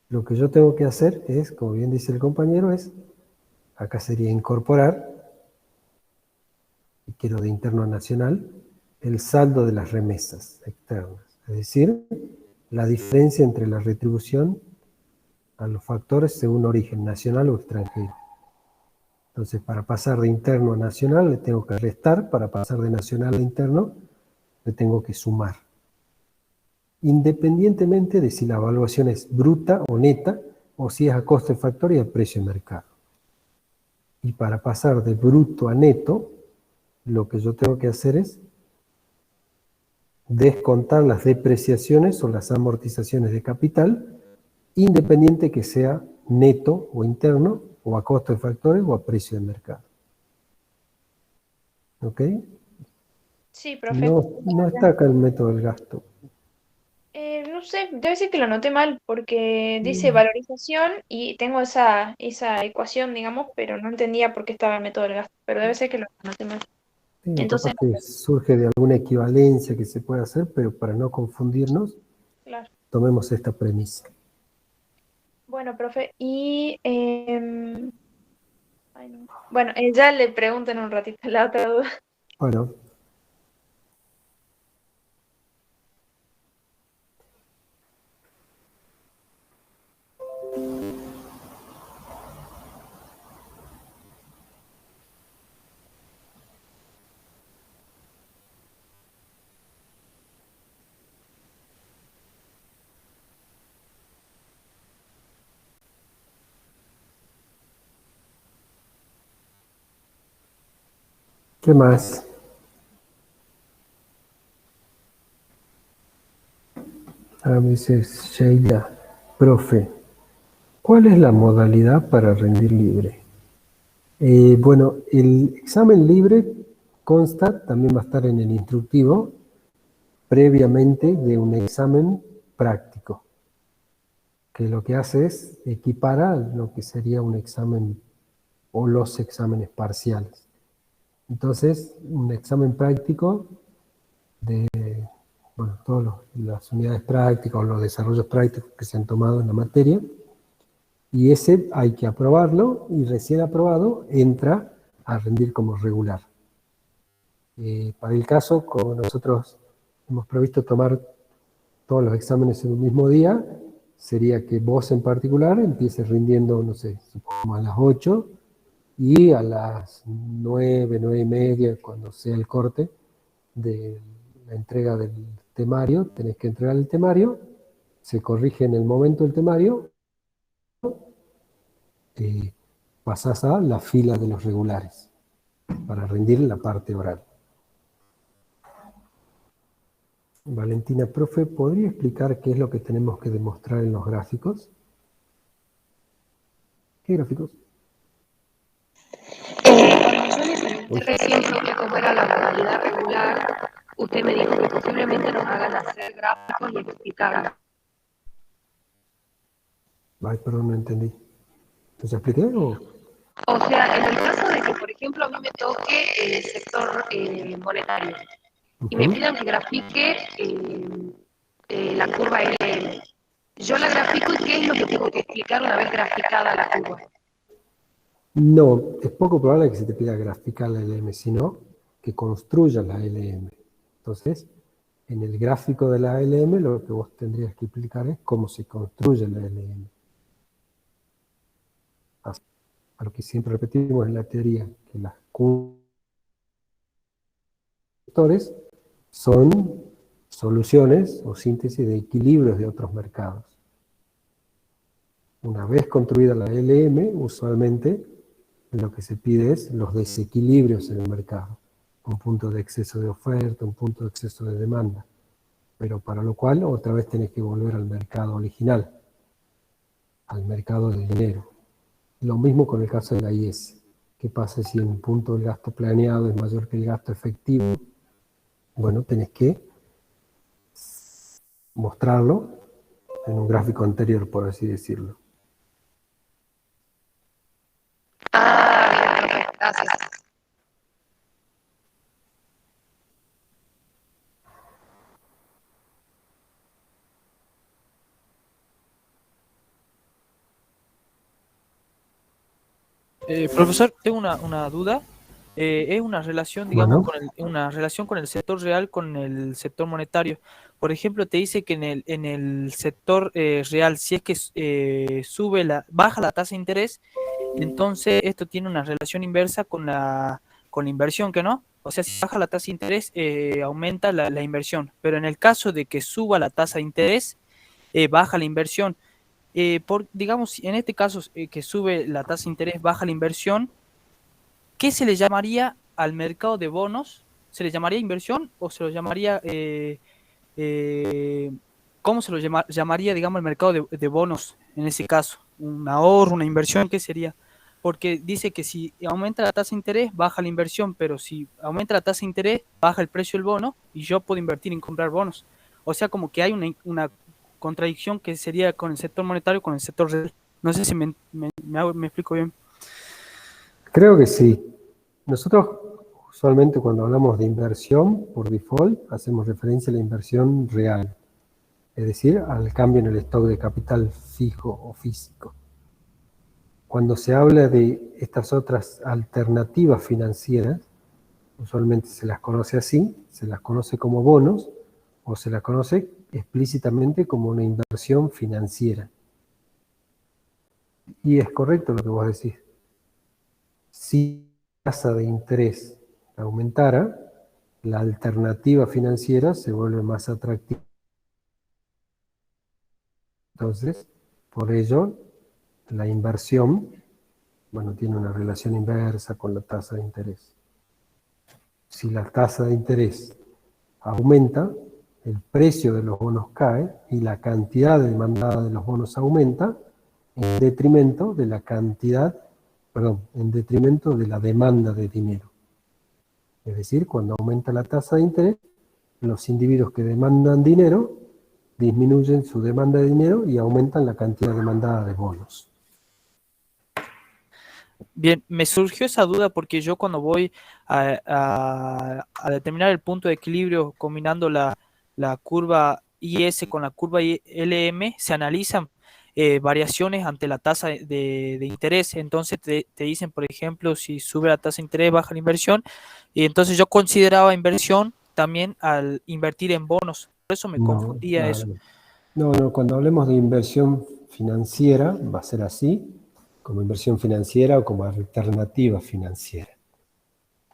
Lo que yo tengo que hacer es, como bien dice el compañero, acá sería incorporar, y quiero de interno nacional, el saldo de las remesas externas. Es decir, la diferencia entre la retribución a los factores según origen, nacional o extranjero. Entonces, para pasar de interno a nacional le tengo que restar, para pasar de nacional a interno le tengo que sumar. Independientemente de si la evaluación es bruta o neta, o si es a costo de factor y a precio de mercado. Y para pasar de bruto a neto, lo que yo tengo que hacer es descontar las depreciaciones o las amortizaciones de capital, independiente que sea neto o interno, o a costo de factores o a precio de mercado. ¿Ok? Sí, profe. No está acá el método del gasto. No sé, debe ser que lo anoté mal porque dice valorización y tengo esa ecuación, digamos, pero no entendía por qué estaba el método del gasto, pero debe ser que lo anoté mal. Sí, Entonces, capaz que surge de alguna equivalencia que se puede hacer, pero para no confundirnos, claro. tomemos esta premisa. Bueno, profe, y ay, no. Bueno, ya le pregunto en un ratito la otra duda. Bueno, ¿qué más? Me dice Sheila, profe, ¿cuál es la modalidad para rendir libre? Bueno, el examen libre consta, también va a estar en el instructivo, previamente de un examen práctico, que lo que hace es equipara lo que sería un examen o los exámenes parciales. Entonces, un examen práctico de, bueno, todas las unidades prácticas o los desarrollos prácticos que se han tomado en la materia, y ese hay que aprobarlo, y recién aprobado entra a rendir como regular. Para el caso, como nosotros hemos previsto tomar todos los exámenes en un mismo día, sería que vos en particular empieces rindiendo, no sé, supongo a las 8, y a las 9, 9 y media, cuando sea el corte de la entrega del temario, tenés que entregar el temario, se corrige en el momento el temario, pasás a la fila de los regulares para rendir la parte oral. Valentina, profe, ¿podría explicar qué es lo que tenemos que demostrar en los gráficos? ¿Qué gráficos? Cuando yo le pregunté recién, profe, cómo era la modalidad regular, usted me dijo que posiblemente nos hagan hacer gráficos y explicarlos. Ay, perdón, no entendí. ¿Te expliqué o...? O sea, en el caso de que, por ejemplo, a mí me toque el sector monetario y me pidan que grafique la curva LM, yo la grafico y ¿qué es lo que tengo que explicar una vez graficada la curva? No, es poco probable que se te pida graficar la LM, sino que construyas la LM. Entonces, en el gráfico de la LM lo que vos tendrías que explicar es cómo se construye la LM. A lo que siempre repetimos en la teoría, que las vectores son soluciones o síntesis de equilibrios de otros mercados. Una vez construida la LM, usualmente lo que se pide es los desequilibrios en el mercado. Un punto de exceso de oferta, un punto de exceso de demanda. Pero para lo cual otra vez tenés que volver al mercado original, al mercado del dinero. Lo mismo con el caso de la IS. ¿Qué pasa si un punto del gasto planeado es mayor que el gasto efectivo? Bueno, tenés que mostrarlo en un gráfico anterior, por así decirlo. Ah, bien, profe, gracias. Profesor, tengo una duda. Es una relación, digamos, Bueno, una relación con el sector real con el sector monetario. Por ejemplo, te dice que en el sector real, si es que baja la tasa de interés, entonces esto tiene una relación inversa con la inversión, ¿que no? O sea, si baja la tasa de interés, aumenta la inversión. Pero en el caso de que suba la tasa de interés, baja la inversión. Digamos, en este caso que sube la tasa de interés, baja la inversión, ¿qué se le llamaría al mercado de bonos? ¿Se le llamaría inversión o se lo llamaría, eh, cómo se lo llamaría, digamos, el mercado de bonos en ese caso? ¿Un ahorro, una inversión? ¿Qué sería? Porque dice que si aumenta la tasa de interés, baja la inversión, pero si aumenta la tasa de interés, baja el precio del bono y yo puedo invertir en comprar bonos. O sea, como que hay una contradicción que sería con el sector monetario, con el sector real. No sé si me explico bien. creo que sí. Nosotros usualmente cuando hablamos de inversión, por default, hacemos referencia a la inversión real, es decir, al cambio en el stock de capital fijo o físico. Cuando se habla de estas otras alternativas financieras, usualmente se las conoce así, se las conoce como bonos o se las conoce explícitamente como una inversión financiera. Y es correcto lo que vos decís. Si la tasa de interés aumentara, la alternativa financiera se vuelve más atractiva. Entonces, por ello, la inversión, bueno, tiene una relación inversa con la tasa de interés. Si la tasa de interés aumenta, el precio de los bonos cae y la cantidad demandada de los bonos aumenta en detrimento de la cantidad, perdón, en detrimento de la demanda de dinero. Es decir, cuando aumenta la tasa de interés, los individuos que demandan dinero disminuyen su demanda de dinero y aumentan la cantidad demandada de bonos. Bien, me surgió esa duda porque yo cuando voy a determinar el punto de equilibrio combinando la curva IS con la curva LM, se analizan variaciones ante la tasa de interés. Entonces te dicen, por ejemplo, si sube la tasa de interés, baja la inversión. Y entonces yo consideraba inversión también al invertir en bonos. Por eso me No, confundía eso. no, cuando hablemos de inversión financiera, va a ser así, como inversión financiera o como alternativa financiera.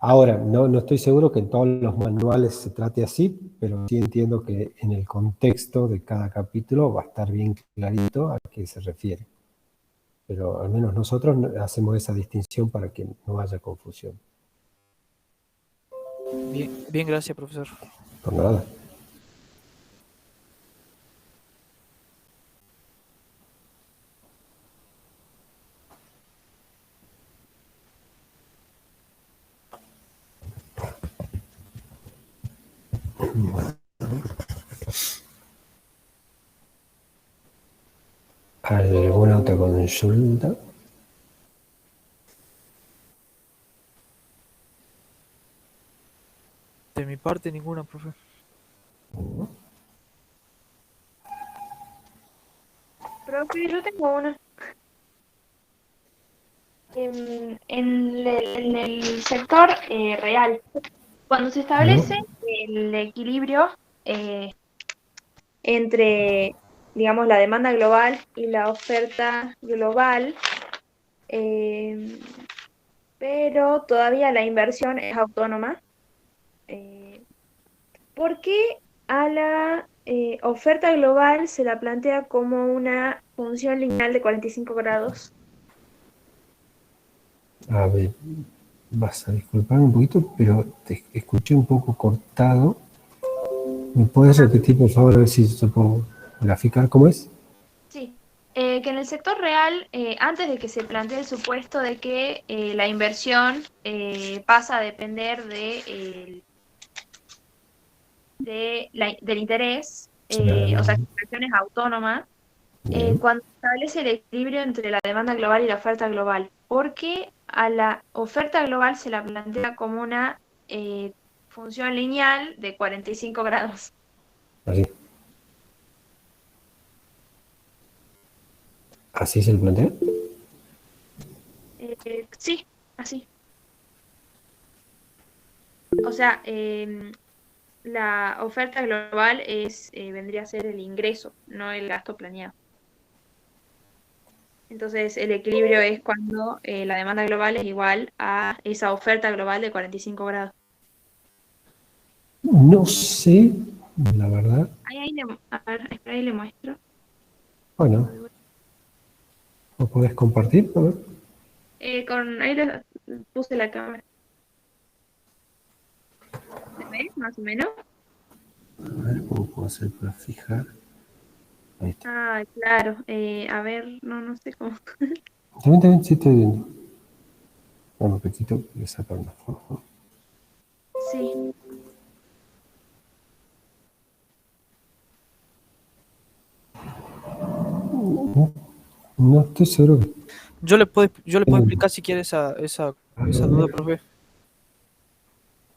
Ahora, no estoy seguro que en todos los manuales se trate así, pero sí entiendo que en el contexto de cada capítulo va a estar bien clarito a qué se refiere. Pero al menos nosotros hacemos esa distinción para que no haya confusión. Bien, bien, gracias, profesor. Por nada. ¿Alguna otra consulta? De mi parte, ninguna, profesor. Profe, yo tengo una. En el sector real, cuando se establece ¿No? el equilibrio entre, digamos, la demanda global y la oferta global, eh, pero todavía la inversión es autónoma, eh, ¿por qué a la oferta global se la plantea como una función lineal de 45 grados? A ver, vas a disculpar un poquito, pero te escuché un poco cortado. ¿Me puedes repetir, por favor, a ver si se puedo graficar cómo es? Sí, que en el sector real, antes de que se plantee el supuesto de que la inversión pasa a depender del interés, o sea, que la inversión es autónoma, Bien. cuando se establece el equilibrio entre la demanda global y la oferta global, ¿por qué a la oferta global se la plantea como una función lineal de 45 grados? Así. ¿Así se lo plantea? Sí, así. O sea, la oferta global vendría a ser el ingreso, no el gasto planeado. Entonces, el equilibrio es cuando la demanda global es igual a esa oferta global de 45 grados. No sé, la verdad. A ver, espera, ahí le muestro. Bueno, ¿lo podés compartir? A ver. Ahí le puse la cámara. ¿Se ve más o menos? A ver cómo puedo hacer para fijar. Ahí está. Ah, claro. A ver, no sé cómo. También sí estoy viendo. Bueno, un poquito, voy a sacar una foto. Sí. No estoy seguro que... Yo le puedo explicar si quiere esa duda, profe.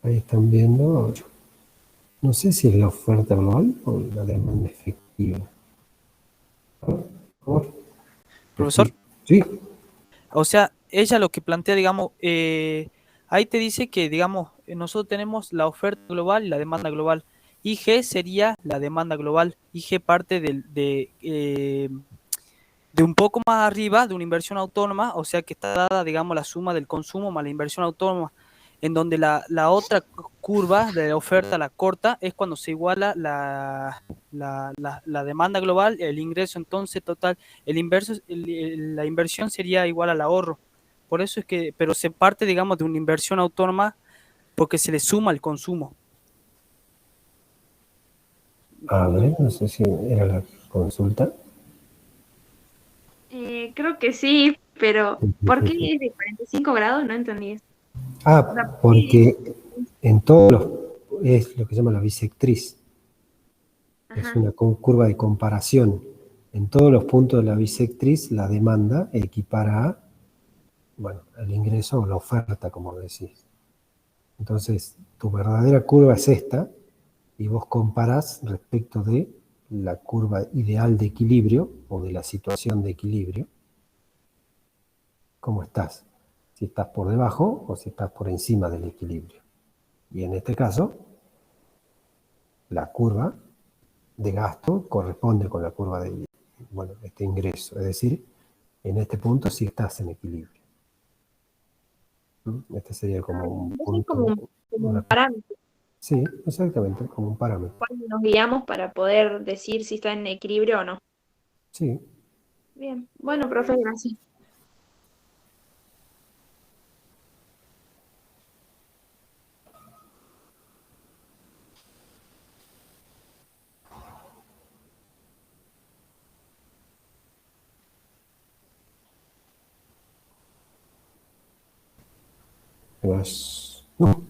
Ahí están viendo. No sé si es la oferta global o la demanda efectiva. A ver, por favor. Profesor, Sí. o sea, ella lo que plantea, digamos, ahí te dice que, digamos, nosotros tenemos la oferta global y la demanda global. IG sería la demanda global. IG parte de un poco más arriba de una inversión autónoma, o sea que está dada, digamos, la suma del consumo más la inversión autónoma, en donde la otra curva de la oferta, la corta, es cuando se iguala la demanda global, el ingreso entonces total, la inversión sería igual al ahorro. Por eso es que, pero se parte, digamos, de una inversión autónoma porque se le suma el consumo. A ver, no sé si era la consulta. Creo que sí, pero ¿por qué es de 45 grados? No entendí eso. O sea, Ah, ¿por qué porque en todos los... es lo que se llama la bisectriz. Es Ajá. una curva de comparación. En todos los puntos de la bisectriz, la demanda equipara a, bueno, el ingreso o la oferta, como decís. Entonces, tu verdadera curva es esta, y vos comparás respecto de la curva ideal de equilibrio, o de la situación de equilibrio, cómo estás. Si estás por debajo o si estás por encima del equilibrio. Y en este caso, la curva de gasto corresponde con la curva de, bueno, este ingreso. Es decir, en este punto sí estás en equilibrio. Este sería como un Entonces es punto. como un parámetro Sí, exactamente, como un parámetro. cual nos guiamos para poder decir si está en equilibrio o no. Sí. Bien. Bueno, profe, gracias. No.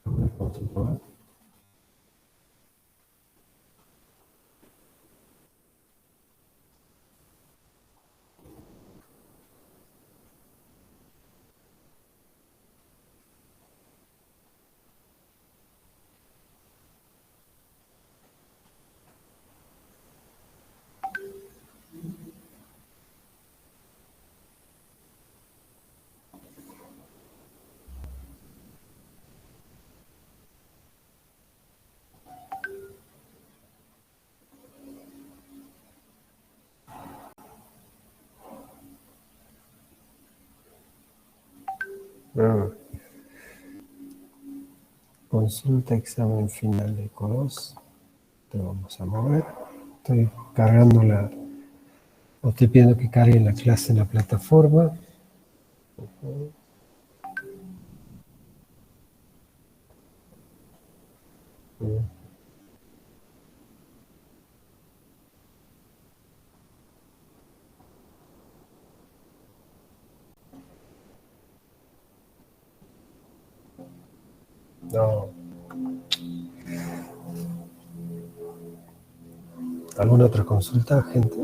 Vamos a probar. Ah. Consulta examen final de CODOS. Te vamos a mover. Estoy cargando o estoy pidiendo que carguen la clase en la plataforma. No. ¿Alguna otra consulta, gente?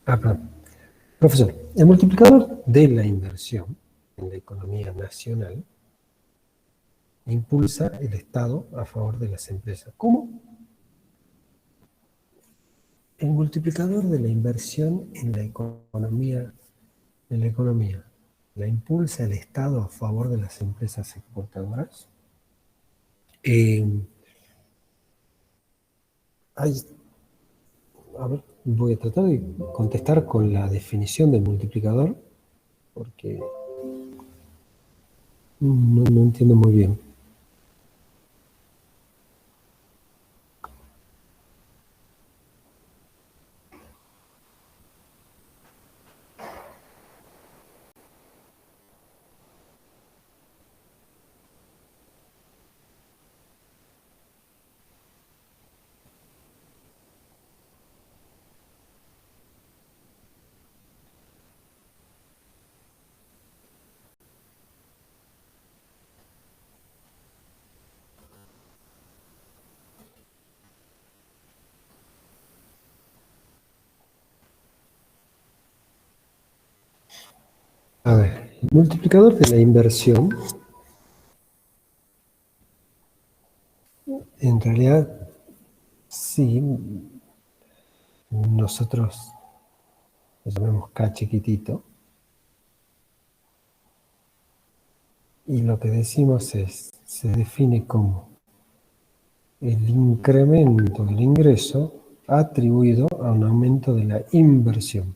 Perdón. Profesor, el multiplicador de la inversión en la economía nacional impulsa el Estado a favor de las empresas. ¿Cómo? El multiplicador de la inversión en la economía, la impulsa el Estado a favor de las empresas exportadoras. A ver, voy a tratar de contestar con la definición del multiplicador, porque no entiendo muy bien. A ver, el multiplicador de la inversión, en realidad, sí, nosotros lo llamamos K chiquitito, y lo que decimos es, se define como el incremento del ingreso atribuido a un aumento de la inversión.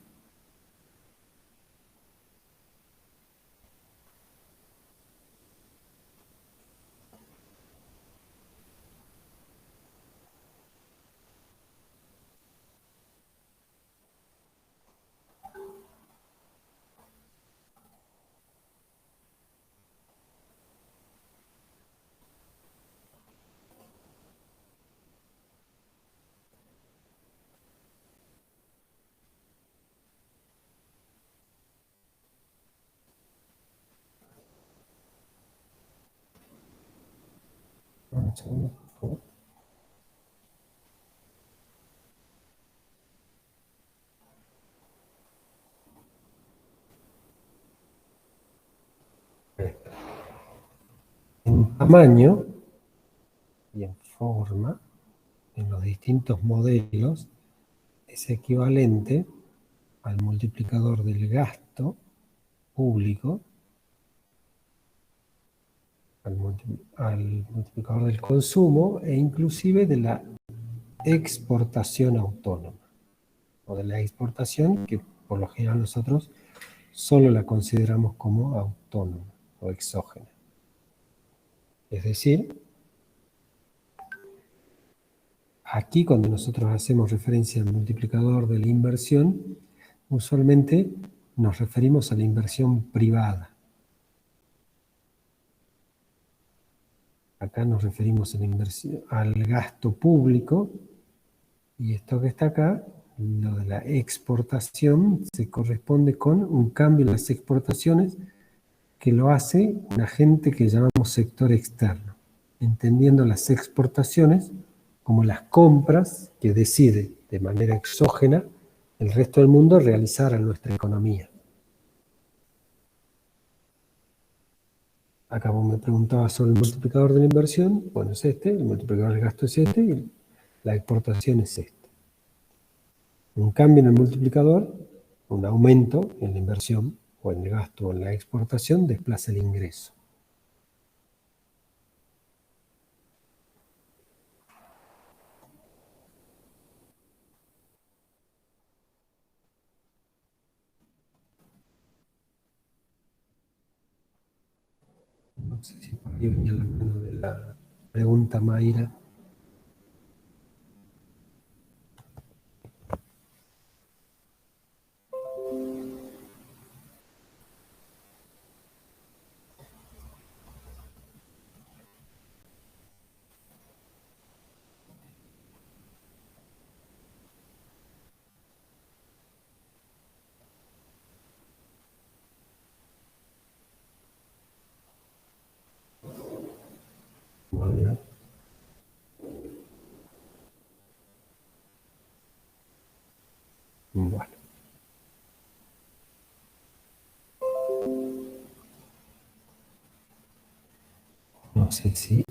Un segundo, por favor. En tamaño y en forma, en los distintos modelos, es equivalente al multiplicador del gasto público, al multiplicador del consumo e inclusive de la exportación autónoma, o de la exportación que por lo general nosotros solo la consideramos como autónoma o exógena. Es decir, aquí cuando nosotros hacemos referencia al multiplicador de la inversión, usualmente nos referimos a la inversión privada. Acá nos referimos a la inversión, al gasto público, y esto que está acá, lo de la exportación, se corresponde con un cambio en las exportaciones que lo hace un agente que llamamos sector externo, entendiendo las exportaciones como las compras que decide de manera exógena el resto del mundo realizar a nuestra economía. Acá vos me preguntabas sobre el multiplicador de la inversión, bueno, es este, el multiplicador del gasto es este, y la exportación es este. Un cambio en el multiplicador, un aumento en la inversión, o en el gasto o en la exportación, desplaza el ingreso. No sé si por ahí venía la mano de la pregunta, Mayra. Bueno. No sé si...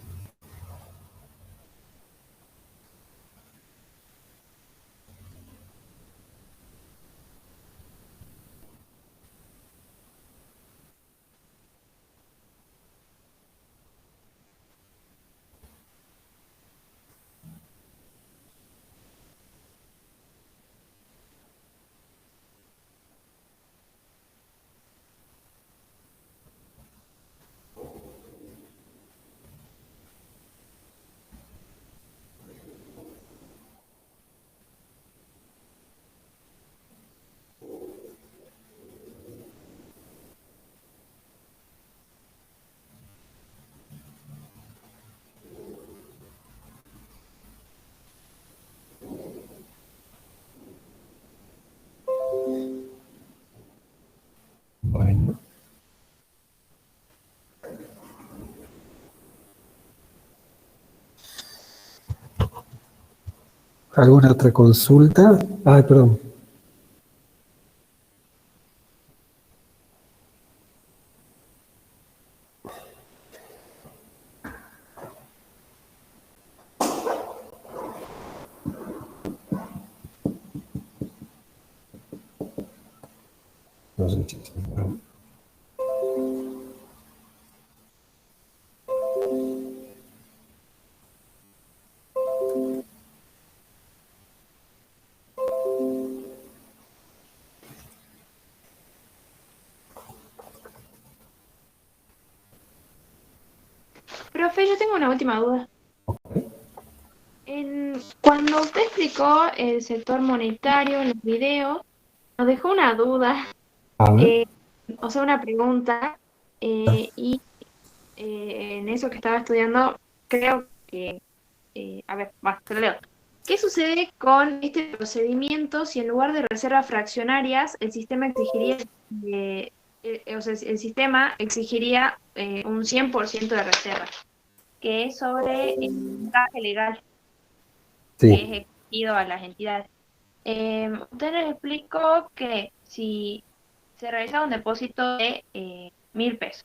Bueno. ¿Alguna otra consulta? Ay, perdón. No sé si... Profe, yo tengo una última duda. Cuando usted explicó el sector monetario en los videos, nos dejó una duda, A ver. eh, o sea, una pregunta, y en eso que estaba estudiando, creo que, a ver, va, te lo leo. ¿Qué sucede con este procedimiento si en lugar de reservas fraccionarias el sistema exigiría, o sea, el sistema exigiría un 100% de reserva, que es sobre el encaje legal que Sí, es exigido a las entidades? Usted les explicó que si se realiza un depósito de 1.000 pesos,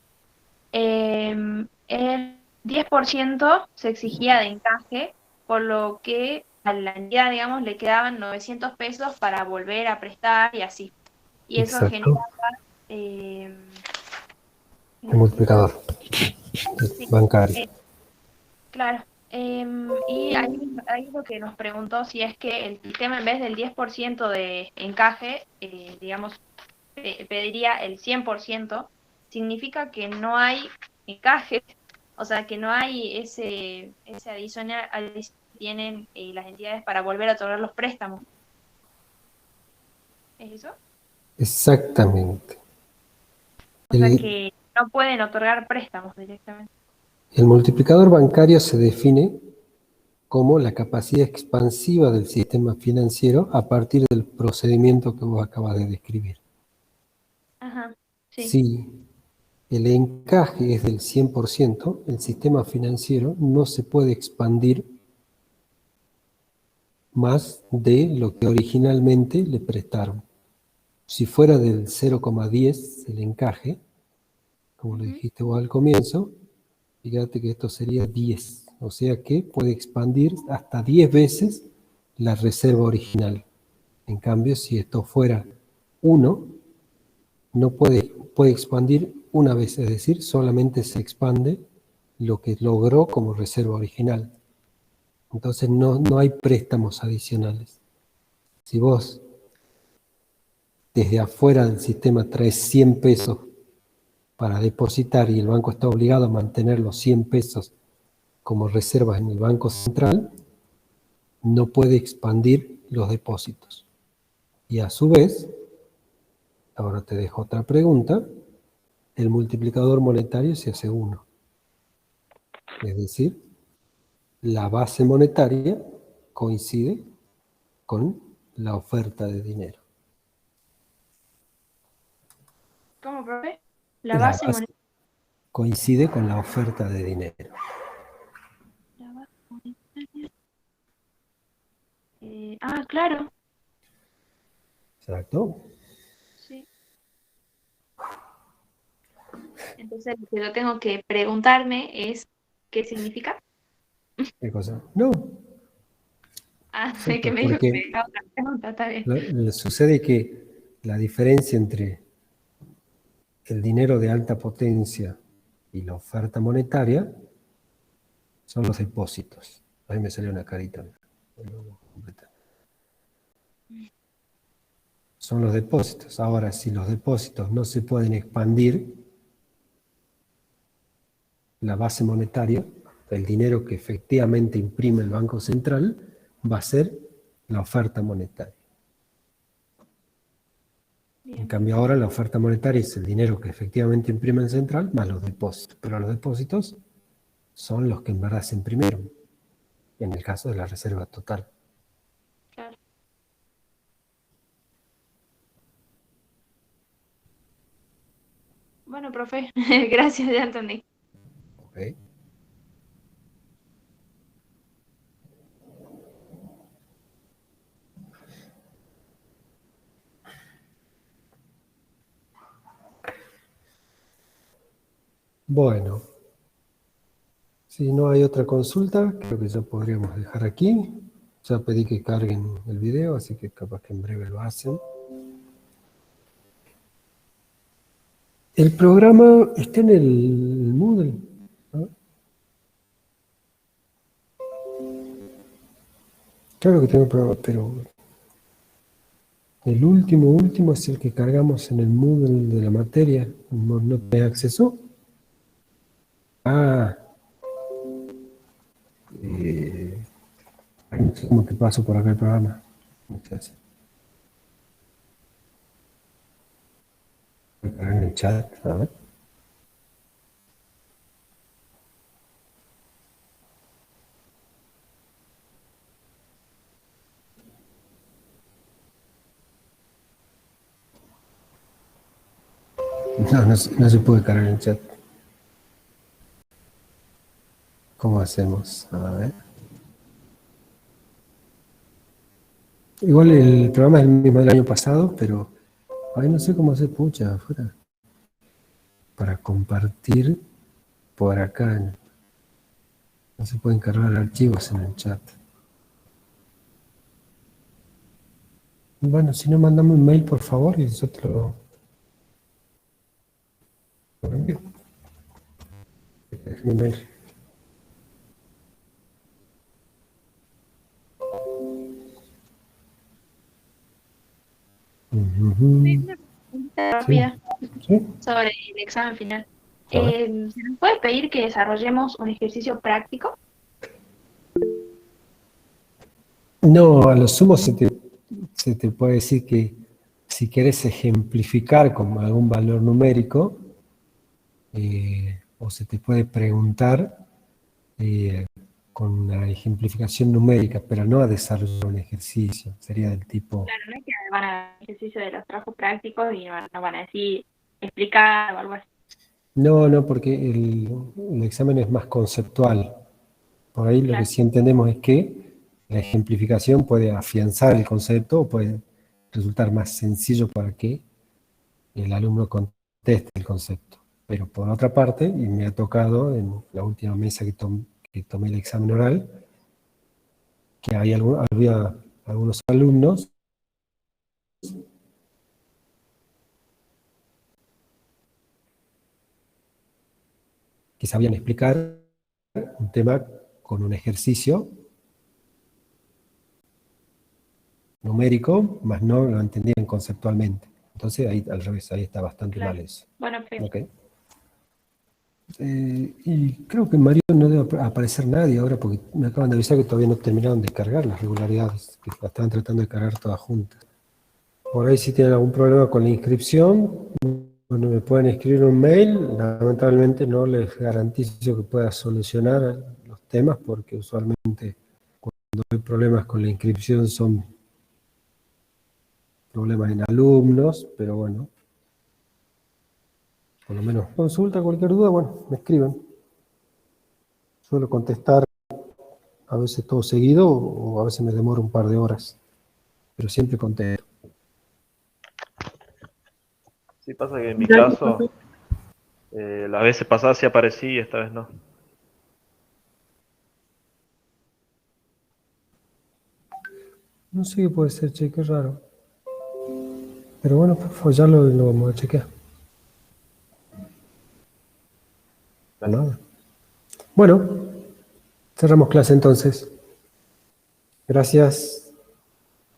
el 10% se exigía de encaje, por lo que a la entidad, digamos, le quedaban 900 pesos para volver a prestar y así. Y eso exacto. generaba, eh, El multiplicador sí, bancario. claro. Y ahí lo que nos preguntó si es que el sistema en vez del 10% de encaje, digamos, pediría el 100%, significa que no hay encaje, o sea, que no hay ese adicional que tienen las entidades para volver a otorgar los préstamos. ¿Es eso? Exactamente. O sea, El, que no pueden otorgar préstamos directamente. el multiplicador bancario se define como la capacidad expansiva del sistema financiero a partir del procedimiento que vos acabas de describir. Ajá, sí. Si el encaje es del 100%, el sistema financiero no se puede expandir más de lo que originalmente le prestaron. Si fuera del 0,10 el encaje, como lo Ujú. dijiste vos al comienzo, fíjate que esto sería 10, o sea que puede expandir hasta 10 veces la reserva original. En cambio, si esto fuera 1, no puede expandir una vez, es decir, solamente se expande lo que logró como reserva original. Entonces no hay préstamos adicionales. Si vos desde afuera del sistema traes 100 pesos para depositar y el banco está obligado a mantener los 100 pesos como reservas en el Banco Central, no puede expandir los depósitos. Y a su vez, ahora te dejo otra pregunta, el multiplicador monetario se hace 1. Es decir, la base monetaria coincide con la oferta de dinero. ¿Cómo, profe? La La base base monetaria. coincide con la oferta de dinero. Ah, claro. Exacto. Sí. Entonces, lo que yo tengo que preguntarme es, ¿qué significa? ¿Qué cosa? No, Ah, es que exacto, me dijo que me porque dejaba otra pregunta, está bien. sucede que la diferencia entre el dinero de alta potencia y la oferta monetaria son los depósitos. Ahí me salió una carita. Son los depósitos. Ahora, si los depósitos no se pueden expandir, la base monetaria, el dinero que efectivamente imprime el Banco Central, va a ser la oferta monetaria. En Bien. cambio ahora la oferta monetaria es el dinero que efectivamente imprime el central más los depósitos. Pero los depósitos son los que en verdad se imprimieron, en el caso de la reserva total. Claro. Bueno, profe, gracias, ya entendí. ¿Ok? Bueno, si no hay otra consulta, creo que ya podríamos dejar aquí. Ya pedí que carguen el video, así que capaz que en breve lo hacen. El programa está en el Moodle, ¿no? Claro que tengo el programa, pero el último es el que cargamos en el Moodle de la materia. ¿No tenés acceso? Ah, no sé cómo te paso por acá el programa. Muchas voy a cargar en el chat, a ver. No se puede cargar en el chat. ¿Cómo hacemos? A ver. Igual el programa es el mismo del año pasado, pero ay, no sé cómo hacer pucha afuera. Para compartir por acá. No se pueden cargar archivos en el chat. Bueno, si no, mandame un mail, por favor, y yo te lo envío. Mi mail. Sí, Ujú. una pregunta Sí, rápida sí. sobre el examen final. A ver. ¿Se nos puede pedir que desarrollemos un ejercicio práctico? No, a lo sumo se te puede decir que si querés ejemplificar con algún valor numérico, o se te puede preguntar con una ejemplificación numérica, pero no a desarrollar un ejercicio. Sería del tipo, Claro, no es que van a ejercicio de los trabajos prácticos y no van a decir explicar o algo así. no, porque el examen es más conceptual. Por ahí lo que Claro, sí entendemos es que la ejemplificación puede afianzar el concepto o puede resultar más sencillo para que el alumno conteste el concepto. Pero por otra parte, y me ha tocado en la última mesa que tomé el examen oral, que había algunos alumnos que sabían explicar un tema con un ejercicio numérico, más no lo entendían conceptualmente. Entonces ahí al revés, ahí está bastante mal claro. eso. Bueno, pero ¿Ok? Y creo que en Mario no debe aparecer nadie ahora porque me acaban de avisar que todavía no terminaron de cargar las regularidades, que la estaban tratando de cargar todas juntas. Por ahí si tienen algún problema con la inscripción, bueno, me pueden escribir un mail. Lamentablemente no les garantizo que pueda solucionar los temas porque usualmente cuando hay problemas con la inscripción son problemas en alumnos, pero bueno, por lo menos consulta cualquier duda, bueno, me escriben. Suelo contestar a veces todo seguido o a veces me demoro un par de horas. pero siempre contento. Sí, pasa que en mi caso, las veces pasadas sí aparecí y esta vez no. No sé qué puede ser, che, qué raro. Pero bueno, por favor, ya lo vamos a chequear. Nada. Bueno, cerramos clase entonces. Gracias.